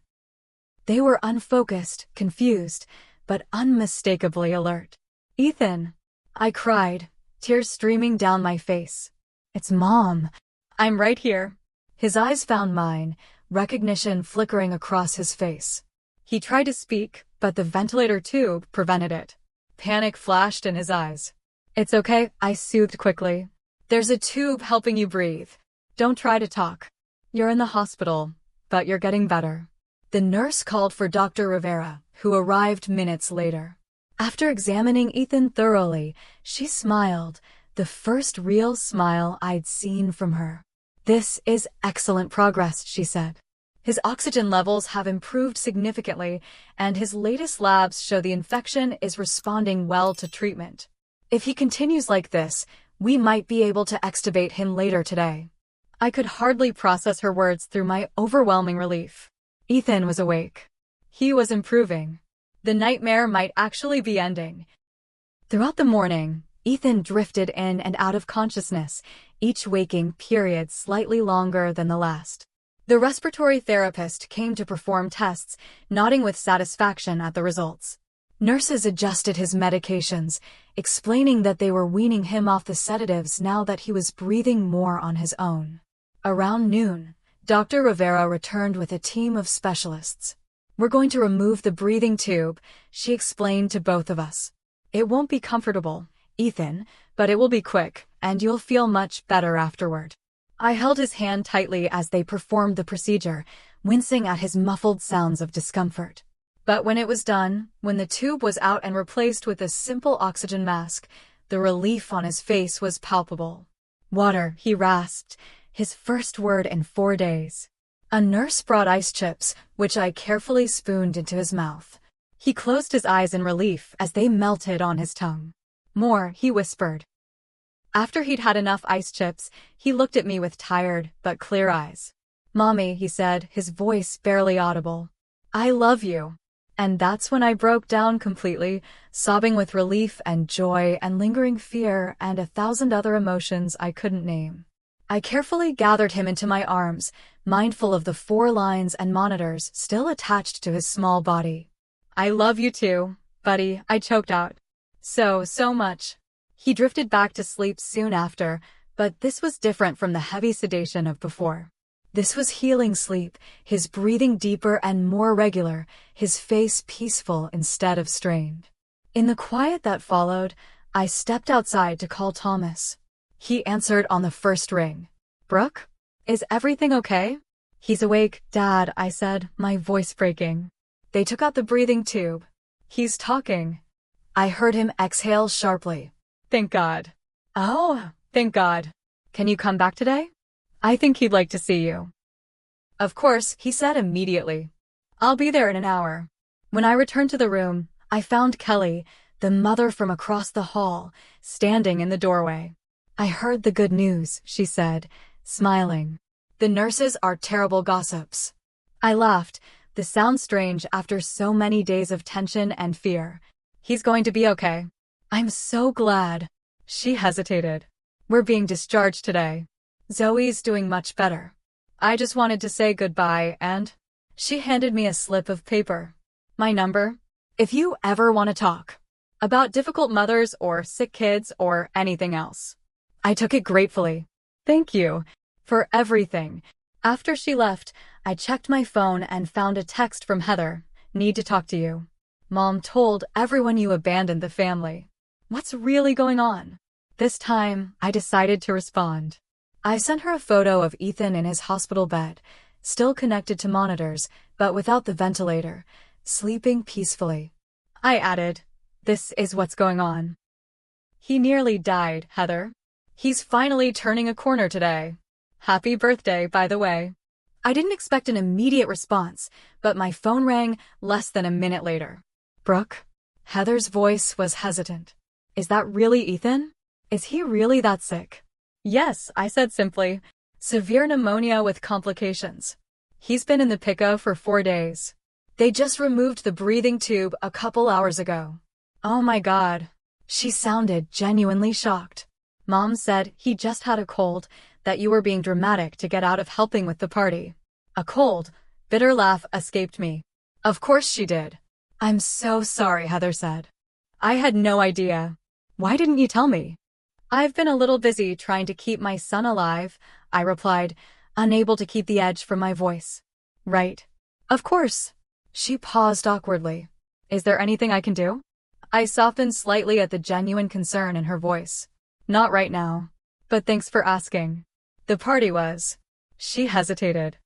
They were unfocused, confused, but unmistakably alert. "Ethan!" I cried, tears streaming down my face. "It's Mom. I'm right here." His eyes found mine, recognition flickering across his face. He tried to speak, but the ventilator tube prevented it. Panic flashed in his eyes. "It's okay," I soothed quickly. "There's a tube helping you breathe. Don't try to talk. You're in the hospital, but you're getting better." The nurse called for Dr. Rivera, who arrived minutes later. After examining Ethan thoroughly, she smiled, the first real smile I'd seen from her. "This is excellent progress," she said. "His oxygen levels have improved significantly, and his latest labs show the infection is responding well to treatment. If he continues like this, we might be able to extubate him later today." I could hardly process her words through my overwhelming relief. Ethan was awake. He was improving. The nightmare might actually be ending. Throughout the morning, Ethan drifted in and out of consciousness, each waking period slightly longer than the last. The respiratory therapist came to perform tests, nodding with satisfaction at the results. Nurses adjusted his medications, explaining that they were weaning him off the sedatives now that he was breathing more on his own. Around noon, Dr. Rivera returned with a team of specialists. "We're going to remove the breathing tube," she explained to both of us. "It won't be comfortable, Ethan, but it will be quick, and you'll feel much better afterward." I held his hand tightly as they performed the procedure, wincing at his muffled sounds of discomfort. But when it was done, when the tube was out and replaced with a simple oxygen mask, the relief on his face was palpable. "Water," he rasped, his first word in 4 days. A nurse brought ice chips, which I carefully spooned into his mouth. He closed his eyes in relief as they melted on his tongue. "More," he whispered. After he'd had enough ice chips, he looked at me with tired but clear eyes. "Mommy," he said, his voice barely audible. "I love you." And that's when I broke down completely, sobbing with relief and joy and lingering fear and 1,000 other emotions I couldn't name. I carefully gathered him into my arms, mindful of the 4 lines and monitors still attached to his small body. "I love you too, buddy," I choked out. So much." He drifted back to sleep soon after, but this was different from the heavy sedation of before. This was healing sleep, his breathing deeper and more regular, his face peaceful instead of strained. In the quiet that followed, I stepped outside to call Thomas. He answered on the first ring. "Brooke? Is everything okay?" "He's awake, Dad," I said, my voice breaking. "They took out the breathing tube. He's talking." I heard him exhale sharply. "Thank God." "Oh, thank God. Can you come back today? I think he'd like to see you." "Of course," he said immediately. "I'll be there in an hour." When I returned to the room, I found Kelly, the mother from across the hall, standing in the doorway. "I heard the good news," she said, smiling. "The nurses are terrible gossips." I laughed. This sounds strange after so many days of tension and fear. "He's going to be okay." "I'm so glad." She hesitated. "We're being discharged today. Zoe's doing much better. I just wanted to say goodbye and..." She handed me a slip of paper. "My number? If you ever want to talk about difficult mothers or sick kids or anything else." I took it gratefully. "Thank you for everything." After she left, I checked my phone and found a text from Heather. "Need to talk to you. Mom told everyone you abandoned the family. What's really going on?" This time, I decided to respond. I sent her a photo of Ethan in his hospital bed, still connected to monitors, but without the ventilator, sleeping peacefully. I added, "This is what's going on. He nearly died, Heather. He's finally turning a corner today. Happy birthday, by the way." I didn't expect an immediate response, but my phone rang less than a minute later. "Brooke?" Heather's voice was hesitant. "Is that really Ethan? Is he really that sick?" "Yes," I said simply. "Severe pneumonia with complications. He's been in the PICO for 4 days. They just removed the breathing tube a couple hours ago." "Oh my God." She sounded genuinely shocked. "Mom said he just had a cold, that you were being dramatic to get out of helping with the party." A cold, bitter laugh escaped me. "Of course she did." "I'm so sorry," Heather said. "I had no idea. Why didn't you tell me?" "I've been a little busy trying to keep my son alive," I replied, unable to keep the edge from my voice. "Right. Of course." She paused awkwardly. "Is there anything I can do?" I softened slightly at the genuine concern in her voice. "Not right now. But thanks for asking." The party was... She hesitated.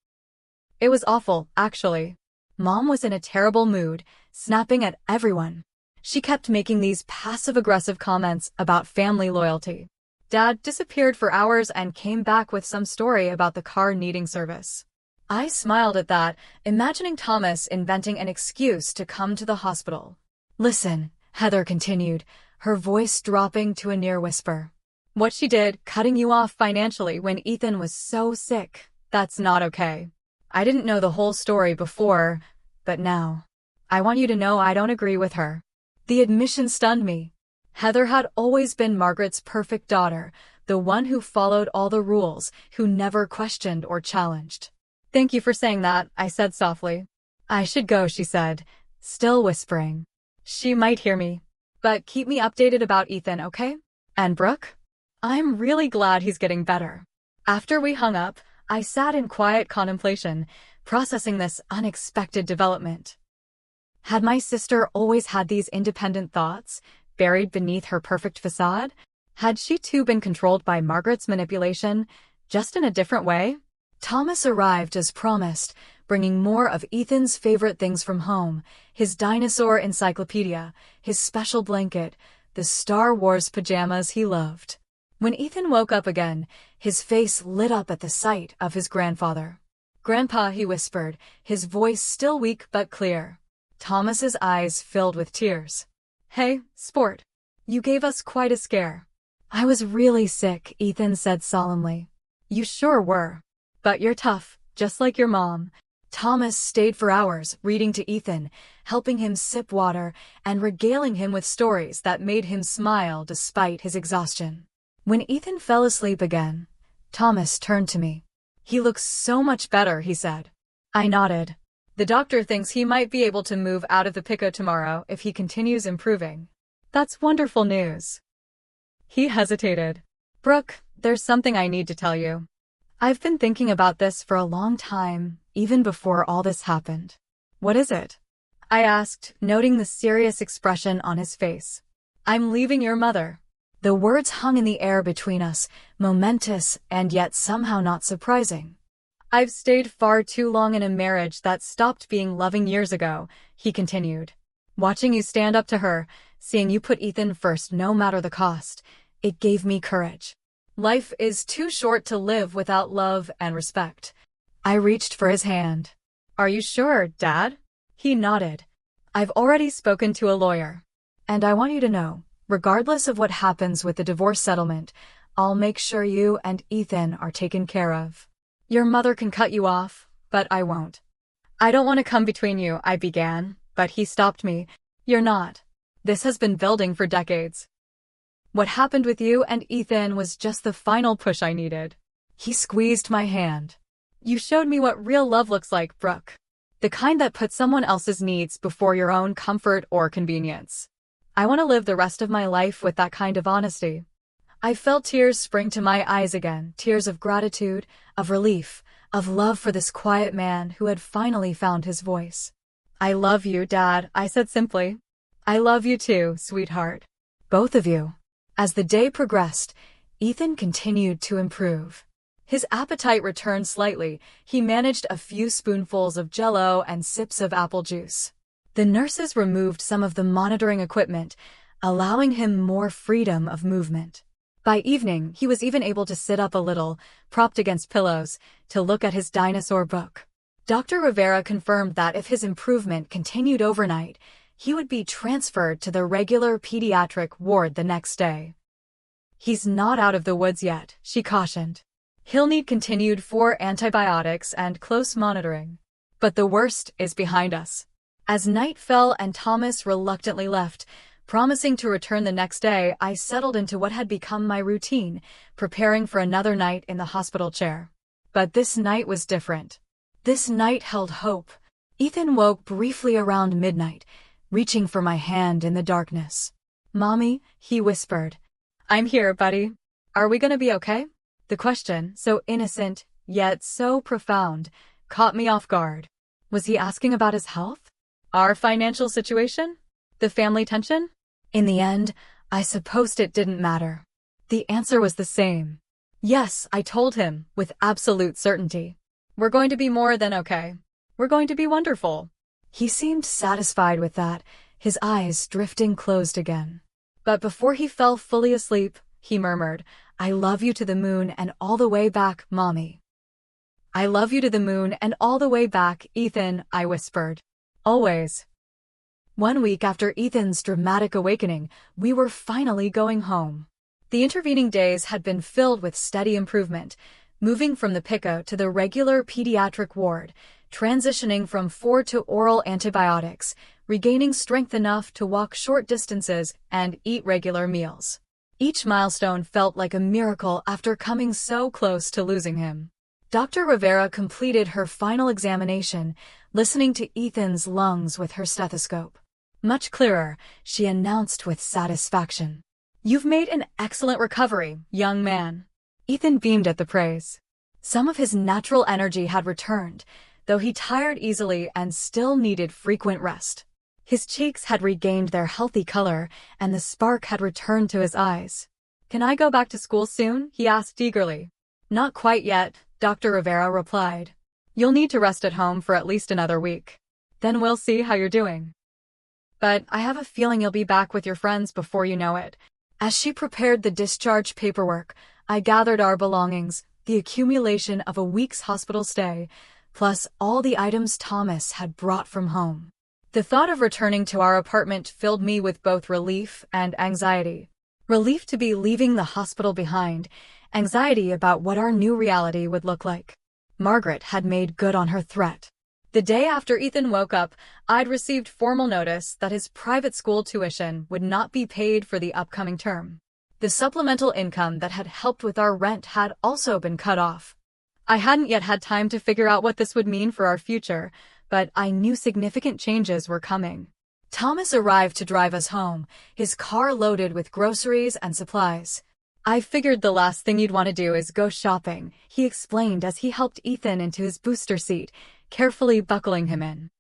"It was awful, actually. Mom was in a terrible mood, snapping at everyone. She kept making these passive-aggressive comments about family loyalty. Dad disappeared for hours and came back with some story about the car needing service." I smiled at that, imagining Thomas inventing an excuse to come to the hospital. "Listen," Heather continued, her voice dropping to a near whisper. "What she did, cutting you off financially when Ethan was so sick, that's not okay. I didn't know the whole story before, but now. I want you to know I don't agree with her." The admission stunned me. Heather had always been Margaret's perfect daughter, the one who followed all the rules, who never questioned or challenged. Thank you for saying that, I said softly. I should go, she said, still whispering. She might hear me. But keep me updated about Ethan, okay? And Brooke? I'm really glad he's getting better. After we hung up, I sat in quiet contemplation, processing this unexpected development. Had my sister always had these independent thoughts, buried beneath her perfect facade? Had she too been controlled by Margaret's manipulation, just in a different way? Thomas arrived as promised, bringing more of Ethan's favorite things from home, his dinosaur encyclopedia, his special blanket, the Star Wars pajamas he loved. When Ethan woke up again, his face lit up at the sight of his grandfather. "Grandpa," he whispered, his voice still weak but clear. Thomas's eyes filled with tears. "Hey, sport. You gave us quite a scare." "I was really sick," Ethan said solemnly. "You sure were. But you're tough, just like your mom." Thomas stayed for hours, reading to Ethan, helping him sip water, and regaling him with stories that made him smile despite his exhaustion. When Ethan fell asleep again, Thomas turned to me. "He looks so much better," he said. I nodded. "The doctor thinks he might be able to move out of the PICO tomorrow if he continues improving." "That's wonderful news." He hesitated. "Brooke, there's something I need to tell you. I've been thinking about this for a long time, even before all this happened." "What is it?" I asked, noting the serious expression on his face. "I'm leaving your mother." The words hung in the air between us, momentous and yet somehow not surprising. "I've stayed far too long in a marriage that stopped being loving years ago," he continued. "Watching you stand up to her, seeing you put Ethan first no matter the cost, it gave me courage. Life is too short to live without love and respect." I reached for his hand. "Are you sure, Dad?" He nodded. "I've already spoken to a lawyer. And I want you to know, regardless of what happens with the divorce settlement, I'll make sure you and Ethan are taken care of. Your mother can cut you off, but I won't." "I don't want to come between you," I began, but he stopped me. "You're not. This has been building for decades. What happened with you and Ethan was just the final push I needed." He squeezed my hand. "You showed me what real love looks like, Brooke. The kind that puts someone else's needs before your own comfort or convenience. I want to live the rest of my life with that kind of honesty." I felt tears spring to my eyes again, tears of gratitude, of relief, of love for this quiet man who had finally found his voice. "I love you, Dad," I said simply. "I love you too, sweetheart. Both of you." As the day progressed, Ethan continued to improve. His appetite returned slightly. He managed a few spoonfuls of Jell-O and sips of apple juice. The nurses removed some of the monitoring equipment, allowing him more freedom of movement. By evening, he was even able to sit up a little, propped against pillows, to look at his dinosaur book. Dr. Rivera confirmed that if his improvement continued overnight, he would be transferred to the regular pediatric ward the next day. "He's not out of the woods yet," she cautioned. "He'll need continued 4 antibiotics and close monitoring. But the worst is behind us." As night fell and Thomas reluctantly left, promising to return the next day, I settled into what had become my routine, preparing for another night in the hospital chair. But this night was different. This night held hope. Ethan woke briefly around midnight, reaching for my hand in the darkness. "Mommy," he whispered. "I'm here, buddy. Are we gonna be okay?" The question, so innocent, yet so profound, caught me off guard. Was he asking about his health? Our financial situation? The family tension? In the end, I supposed it didn't matter. The answer was the same. "Yes," I told him, with absolute certainty. "We're going to be more than okay. We're going to be wonderful." He seemed satisfied with that, his eyes drifting closed again. But before he fell fully asleep, he murmured, "I love you to the moon and all the way back, Mommy." "I love you to the moon and all the way back, Ethan," I whispered. "Always." 1 week after Ethan's dramatic awakening, we were finally going home. The intervening days had been filled with steady improvement, moving from the PICO to the regular pediatric ward, transitioning from 4 to oral antibiotics, regaining strength enough to walk short distances and eat regular meals. Each milestone felt like a miracle after coming so close to losing him. Dr. Rivera completed her final examination, listening to Ethan's lungs with her stethoscope. Much clearer, she announced with satisfaction. "You've made an excellent recovery, young man." Ethan beamed at the praise. Some of his natural energy had returned, though he tired easily and still needed frequent rest. His cheeks had regained their healthy color, and the spark had returned to his eyes. "Can I go back to school soon?" he asked eagerly. "Not quite yet," Dr. Rivera replied. "You'll need to rest at home for at least another week. Then we'll see how you're doing. But I have a feeling you'll be back with your friends before you know it." As she prepared the discharge paperwork, I gathered our belongings, the accumulation of a week's hospital stay, plus all the items Thomas had brought from home. The thought of returning to our apartment filled me with both relief and anxiety. Relief to be leaving the hospital behind, anxiety about what our new reality would look like. Margaret had made good on her threat. The day after Ethan woke up, I'd received formal notice that his private school tuition would not be paid for the upcoming term. The supplemental income that had helped with our rent had also been cut off. I hadn't yet had time to figure out what this would mean for our future, but I knew significant changes were coming. Thomas arrived to drive us home, his car loaded with groceries and supplies. "I figured the last thing you'd want to do is go shopping," he explained as he helped Ethan into his booster seat, carefully buckling him in.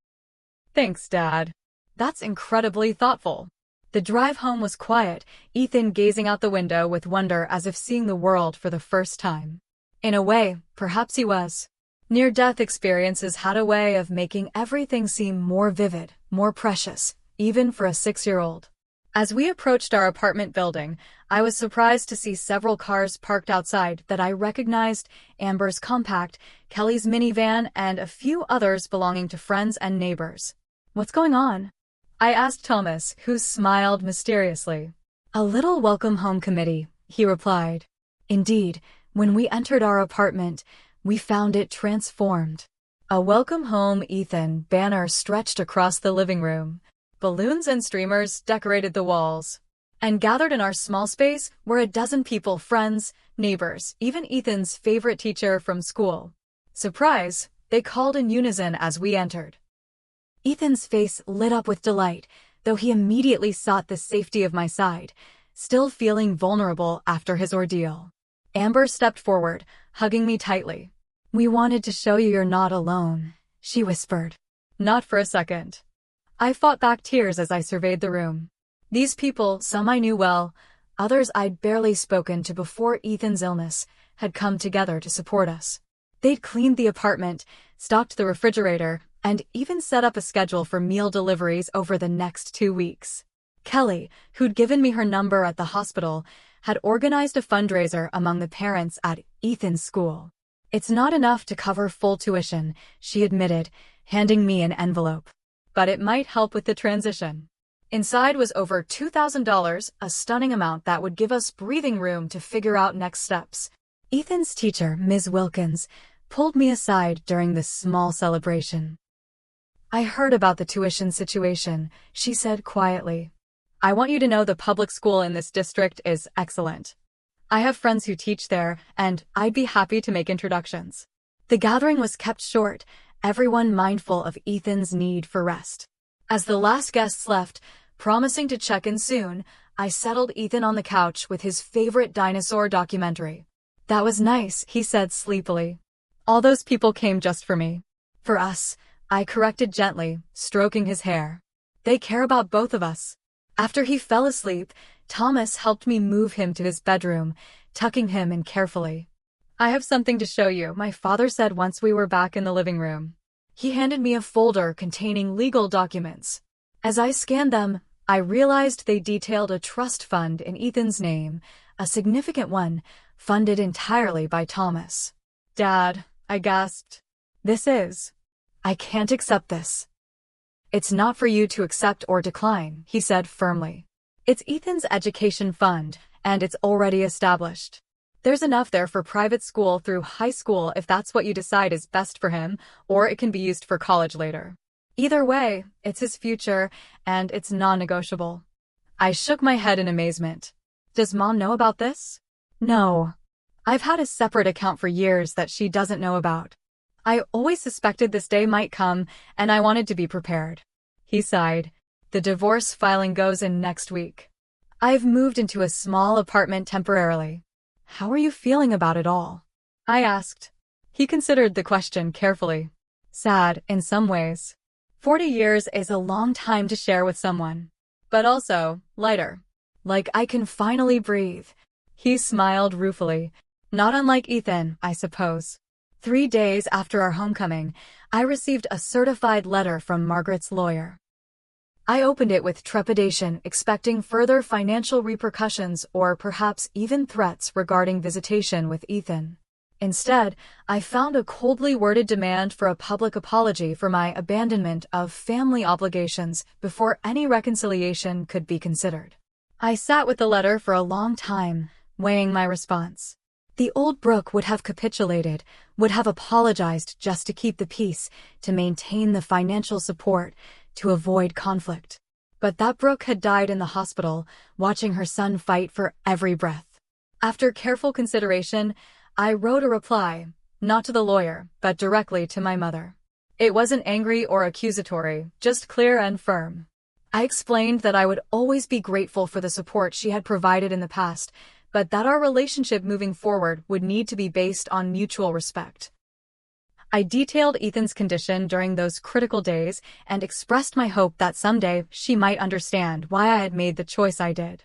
"Thanks, Dad. That's incredibly thoughtful." The drive home was quiet, Ethan gazing out the window with wonder as if seeing the world for the first time. In a way, perhaps he was. Near-death experiences had a way of making everything seem more vivid, more precious, even for a 6-year-old. As we approached our apartment building, I was surprised to see several cars parked outside that I recognized: Amber's compact, Kelly's minivan, and a few others belonging to friends and neighbors. "What's going on?" I asked Thomas, who smiled mysteriously. "A little welcome home committee," he replied. Indeed, when we entered our apartment, we found it transformed. A "Welcome Home, Ethan" banner stretched across the living room. Balloons and streamers decorated the walls. And gathered in our small space were a dozen people: friends, neighbors, even Ethan's favorite teacher from school. "Surprise," they called in unison as we entered. Ethan's face lit up with delight, though he immediately sought the safety of my side, still feeling vulnerable after his ordeal. Amber stepped forward, hugging me tightly. "We wanted to show you you're not alone," she whispered. Not for a second. I fought back tears as I surveyed the room. These people, some I knew well, others I'd barely spoken to before Ethan's illness, had come together to support us. They'd cleaned the apartment, stocked the refrigerator, and even set up a schedule for meal deliveries over the next 2 weeks. Kelly, who'd given me her number at the hospital, had organized a fundraiser among the parents at Ethan's school. "It's not enough to cover full tuition," she admitted, handing me an envelope. "But it might help with the transition." Inside was over $2,000, a stunning amount that would give us breathing room to figure out next steps. Ethan's teacher, Ms. Wilkins, pulled me aside during this small celebration. "I heard about the tuition situation," she said quietly. "I want you to know the public school in this district is excellent. I have friends who teach there, and I'd be happy to make introductions." The gathering was kept short, everyone mindful of Ethan's need for rest. As the last guests left, promising to check in soon, I settled Ethan on the couch with his favorite dinosaur documentary. "That was nice," he said sleepily. "All those people came just for me." "For us," I corrected gently, stroking his hair. "They care about both of us." After he fell asleep, Thomas helped me move him to his bedroom, tucking him in carefully. "I have something to show you," my father said once we were back in the living room. He handed me a folder containing legal documents. As I scanned them, I realized they detailed a trust fund in Ethan's name, a significant one, funded entirely by Thomas. "Dad," I gasped. "This is... I can't accept this." "It's not for you to accept or decline," he said firmly. "It's Ethan's education fund, and it's already established. There's enough there for private school through high school if that's what you decide is best for him, or it can be used for college later. Either way, it's his future, and it's non-negotiable." I shook my head in amazement. "Does Mom know about this?" "No." I've had a separate account for years that she doesn't know about. I always suspected this day might come, and I wanted to be prepared. He sighed. The divorce filing goes in next week. I've moved into a small apartment temporarily. How are you feeling about it all? I asked. He considered the question carefully. Sad, in some ways. 40 years is a long time to share with someone. But also, lighter. Like I can finally breathe. He smiled ruefully. Not unlike Ethan, I suppose. 3 days after our homecoming, I received a certified letter from Margaret's lawyer. I opened it with trepidation, expecting further financial repercussions or perhaps even threats regarding visitation with Ethan. Instead, I found a coldly worded demand for a public apology for my abandonment of family obligations before any reconciliation could be considered. I sat with the letter for a long time, weighing my response. The old Brooke would have capitulated, would have apologized just to keep the peace, to maintain the financial support, to avoid conflict. But that Brooke had died in the hospital, watching her son fight for every breath. After careful consideration, I wrote a reply, not to the lawyer, but directly to my mother. It wasn't angry or accusatory, just clear and firm. I explained that I would always be grateful for the support she had provided in the past, but that our relationship moving forward would need to be based on mutual respect. I detailed Ethan's condition during those critical days and expressed my hope that someday she might understand why I had made the choice I did.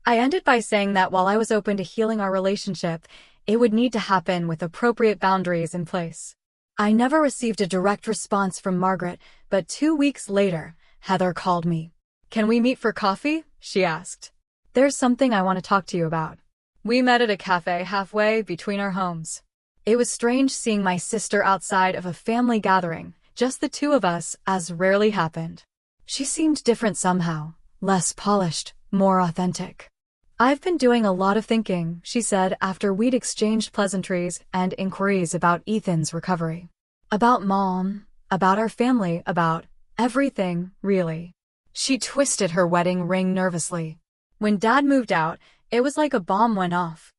I ended by saying that while I was open to healing our relationship, it would need to happen with appropriate boundaries in place. I never received a direct response from Margaret, but 2 weeks later, Heather called me. "Can we meet for coffee?" she asked. "There's something I want to talk to you about." We met at a cafe halfway between our homes. It was strange seeing my sister outside of a family gathering, just the two of us, as rarely happened. She seemed different somehow, less polished, more authentic. "I've been doing a lot of thinking," she said after we'd exchanged pleasantries and inquiries about Ethan's recovery. "About Mom, about our family, about everything, really." She twisted her wedding ring nervously. "When Dad moved out, it was like a bomb went off.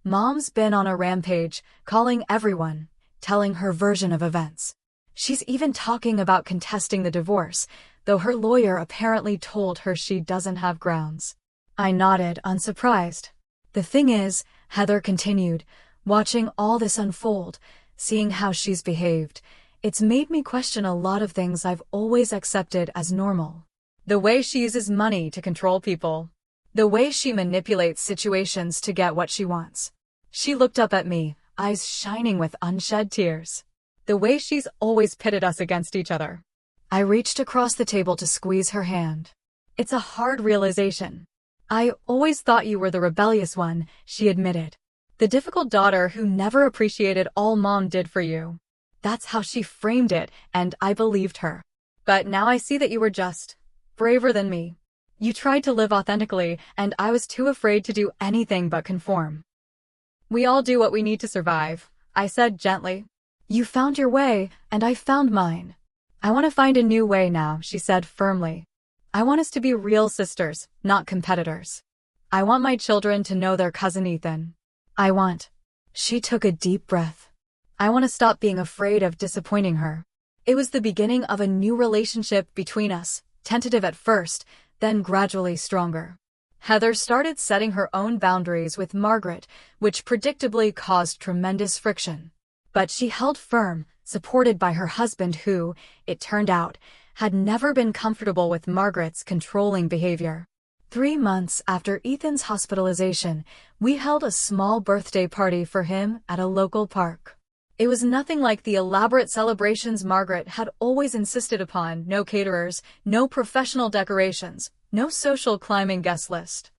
Mom's been on a rampage, calling everyone, telling her version of events. She's even talking about contesting the divorce, though her lawyer apparently told her she doesn't have grounds." I nodded, unsurprised. "The thing is," Heather continued, "watching all this unfold, seeing how she's behaved, it's made me question a lot of things I've always accepted as normal. The way she uses money to control people. The way she manipulates situations to get what she wants." She looked up at me, eyes shining with unshed tears. "The way she's always pitted us against each other." I reached across the table to squeeze her hand. "It's a hard realization. I always thought you were the rebellious one," she admitted. "The difficult daughter who never appreciated all Mom did for you." That's how she framed it, and I believed her. "But now I see that you were just braver than me. You tried to live authentically, and I was too afraid to do anything but conform." "We all do what we need to survive," I said gently. "You found your way, and I found mine. I want to find a new way now," she said firmly. "I want us to be real sisters, not competitors. I want my children to know their cousin Ethan. She took a deep breath. "I want to stop being afraid of disappointing her." It was the beginning of a new relationship between us, tentative at first, then gradually stronger. Heather started setting her own boundaries with Margaret, which predictably caused tremendous friction. But she held firm, supported by her husband who, it turned out, had never been comfortable with Margaret's controlling behavior. 3 months after Ethan's hospitalization, we held a small birthday party for him at a local park. It was nothing like the elaborate celebrations Margaret had always insisted upon. No caterers, no professional decorations, no social climbing guest list.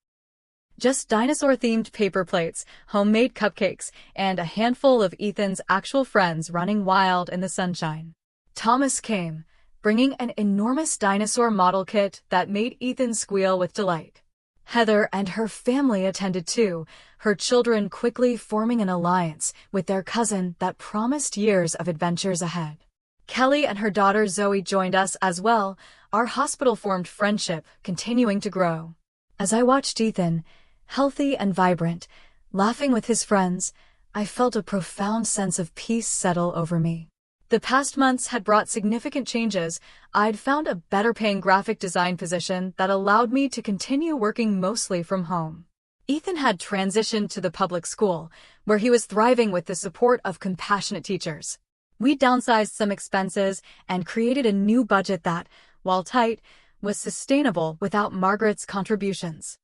Just dinosaur-themed paper plates, homemade cupcakes, and a handful of Ethan's actual friends running wild in the sunshine. Thomas came, bringing an enormous dinosaur model kit that made Ethan squeal with delight. Heather and her family attended too, her children quickly forming an alliance with their cousin that promised years of adventures ahead. Kelly and her daughter Zoe joined us as well, our hospital-formed friendship continuing to grow. As I watched Ethan, healthy and vibrant, Laughing with his friends, I felt a profound sense of peace settle over me. The past months had brought significant changes. I'd found a better-paying graphic design position that allowed me to continue working mostly from home. Ethan had transitioned to the public school, where he was thriving with the support of compassionate teachers. We downsized some expenses and created a new budget that, while tight, was sustainable without Margaret's contributions.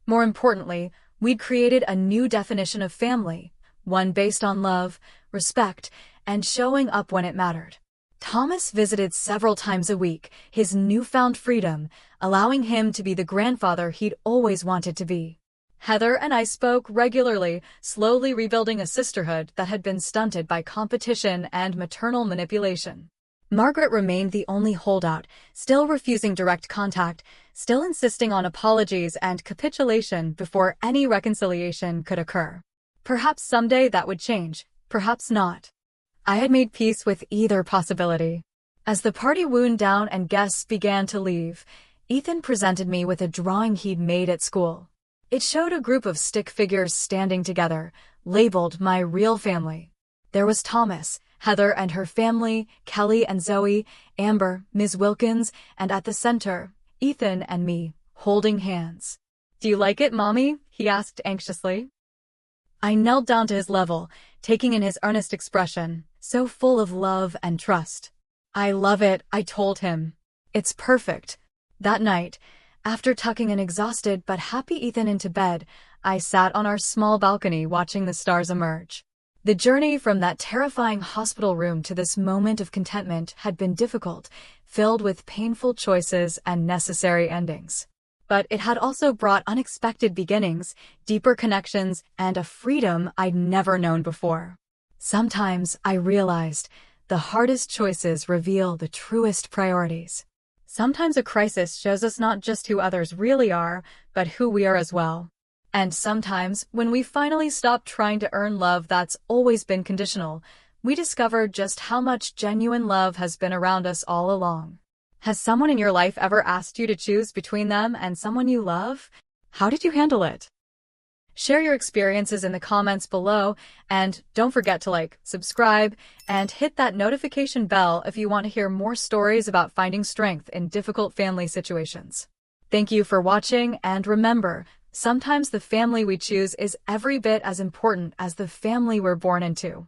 More importantly, we'd created a new definition of family, one based on love, respect, and showing up when it mattered. Thomas visited several times a week, his newfound freedom allowing him to be the grandfather he'd always wanted to be. Heather and I spoke regularly, slowly rebuilding a sisterhood that had been stunted by competition and maternal manipulation. Margaret remained the only holdout, still refusing direct contact, still insisting on apologies and capitulation before any reconciliation could occur. Perhaps someday that would change, perhaps not. I had made peace with either possibility. As the party wound down and guests began to leave, Ethan presented me with a drawing he'd made at school. It showed a group of stick figures standing together, labeled My Real Family. There was Thomas, Heather and her family, Kelly and Zoe, Amber, Ms. Wilkins, and at the center, Ethan and me, holding hands. "Do you like it, Mommy?" he asked anxiously. I knelt down to his level, taking in his earnest expression, so full of love and trust. "I love it," I told him. "It's perfect." That night, after tucking an exhausted but happy Ethan into bed, I sat on our small balcony watching the stars emerge. The journey from that terrifying hospital room to this moment of contentment had been difficult, filled with painful choices and necessary endings. But it had also brought unexpected beginnings, deeper connections, and a freedom I'd never known before. Sometimes, I realized, the hardest choices reveal the truest priorities. Sometimes a crisis shows us not just who others really are, but who we are as well. And sometimes, when we finally stop trying to earn love that's always been conditional, we discover just how much genuine love has been around us all along. Has someone in your life ever asked you to choose between them and someone you love? How did you handle it? Share your experiences in the comments below, and don't forget to like, subscribe, and hit that notification bell if you want to hear more stories about finding strength in difficult family situations. Thank you for watching, and remember, sometimes the family we choose is every bit as important as the family we're born into.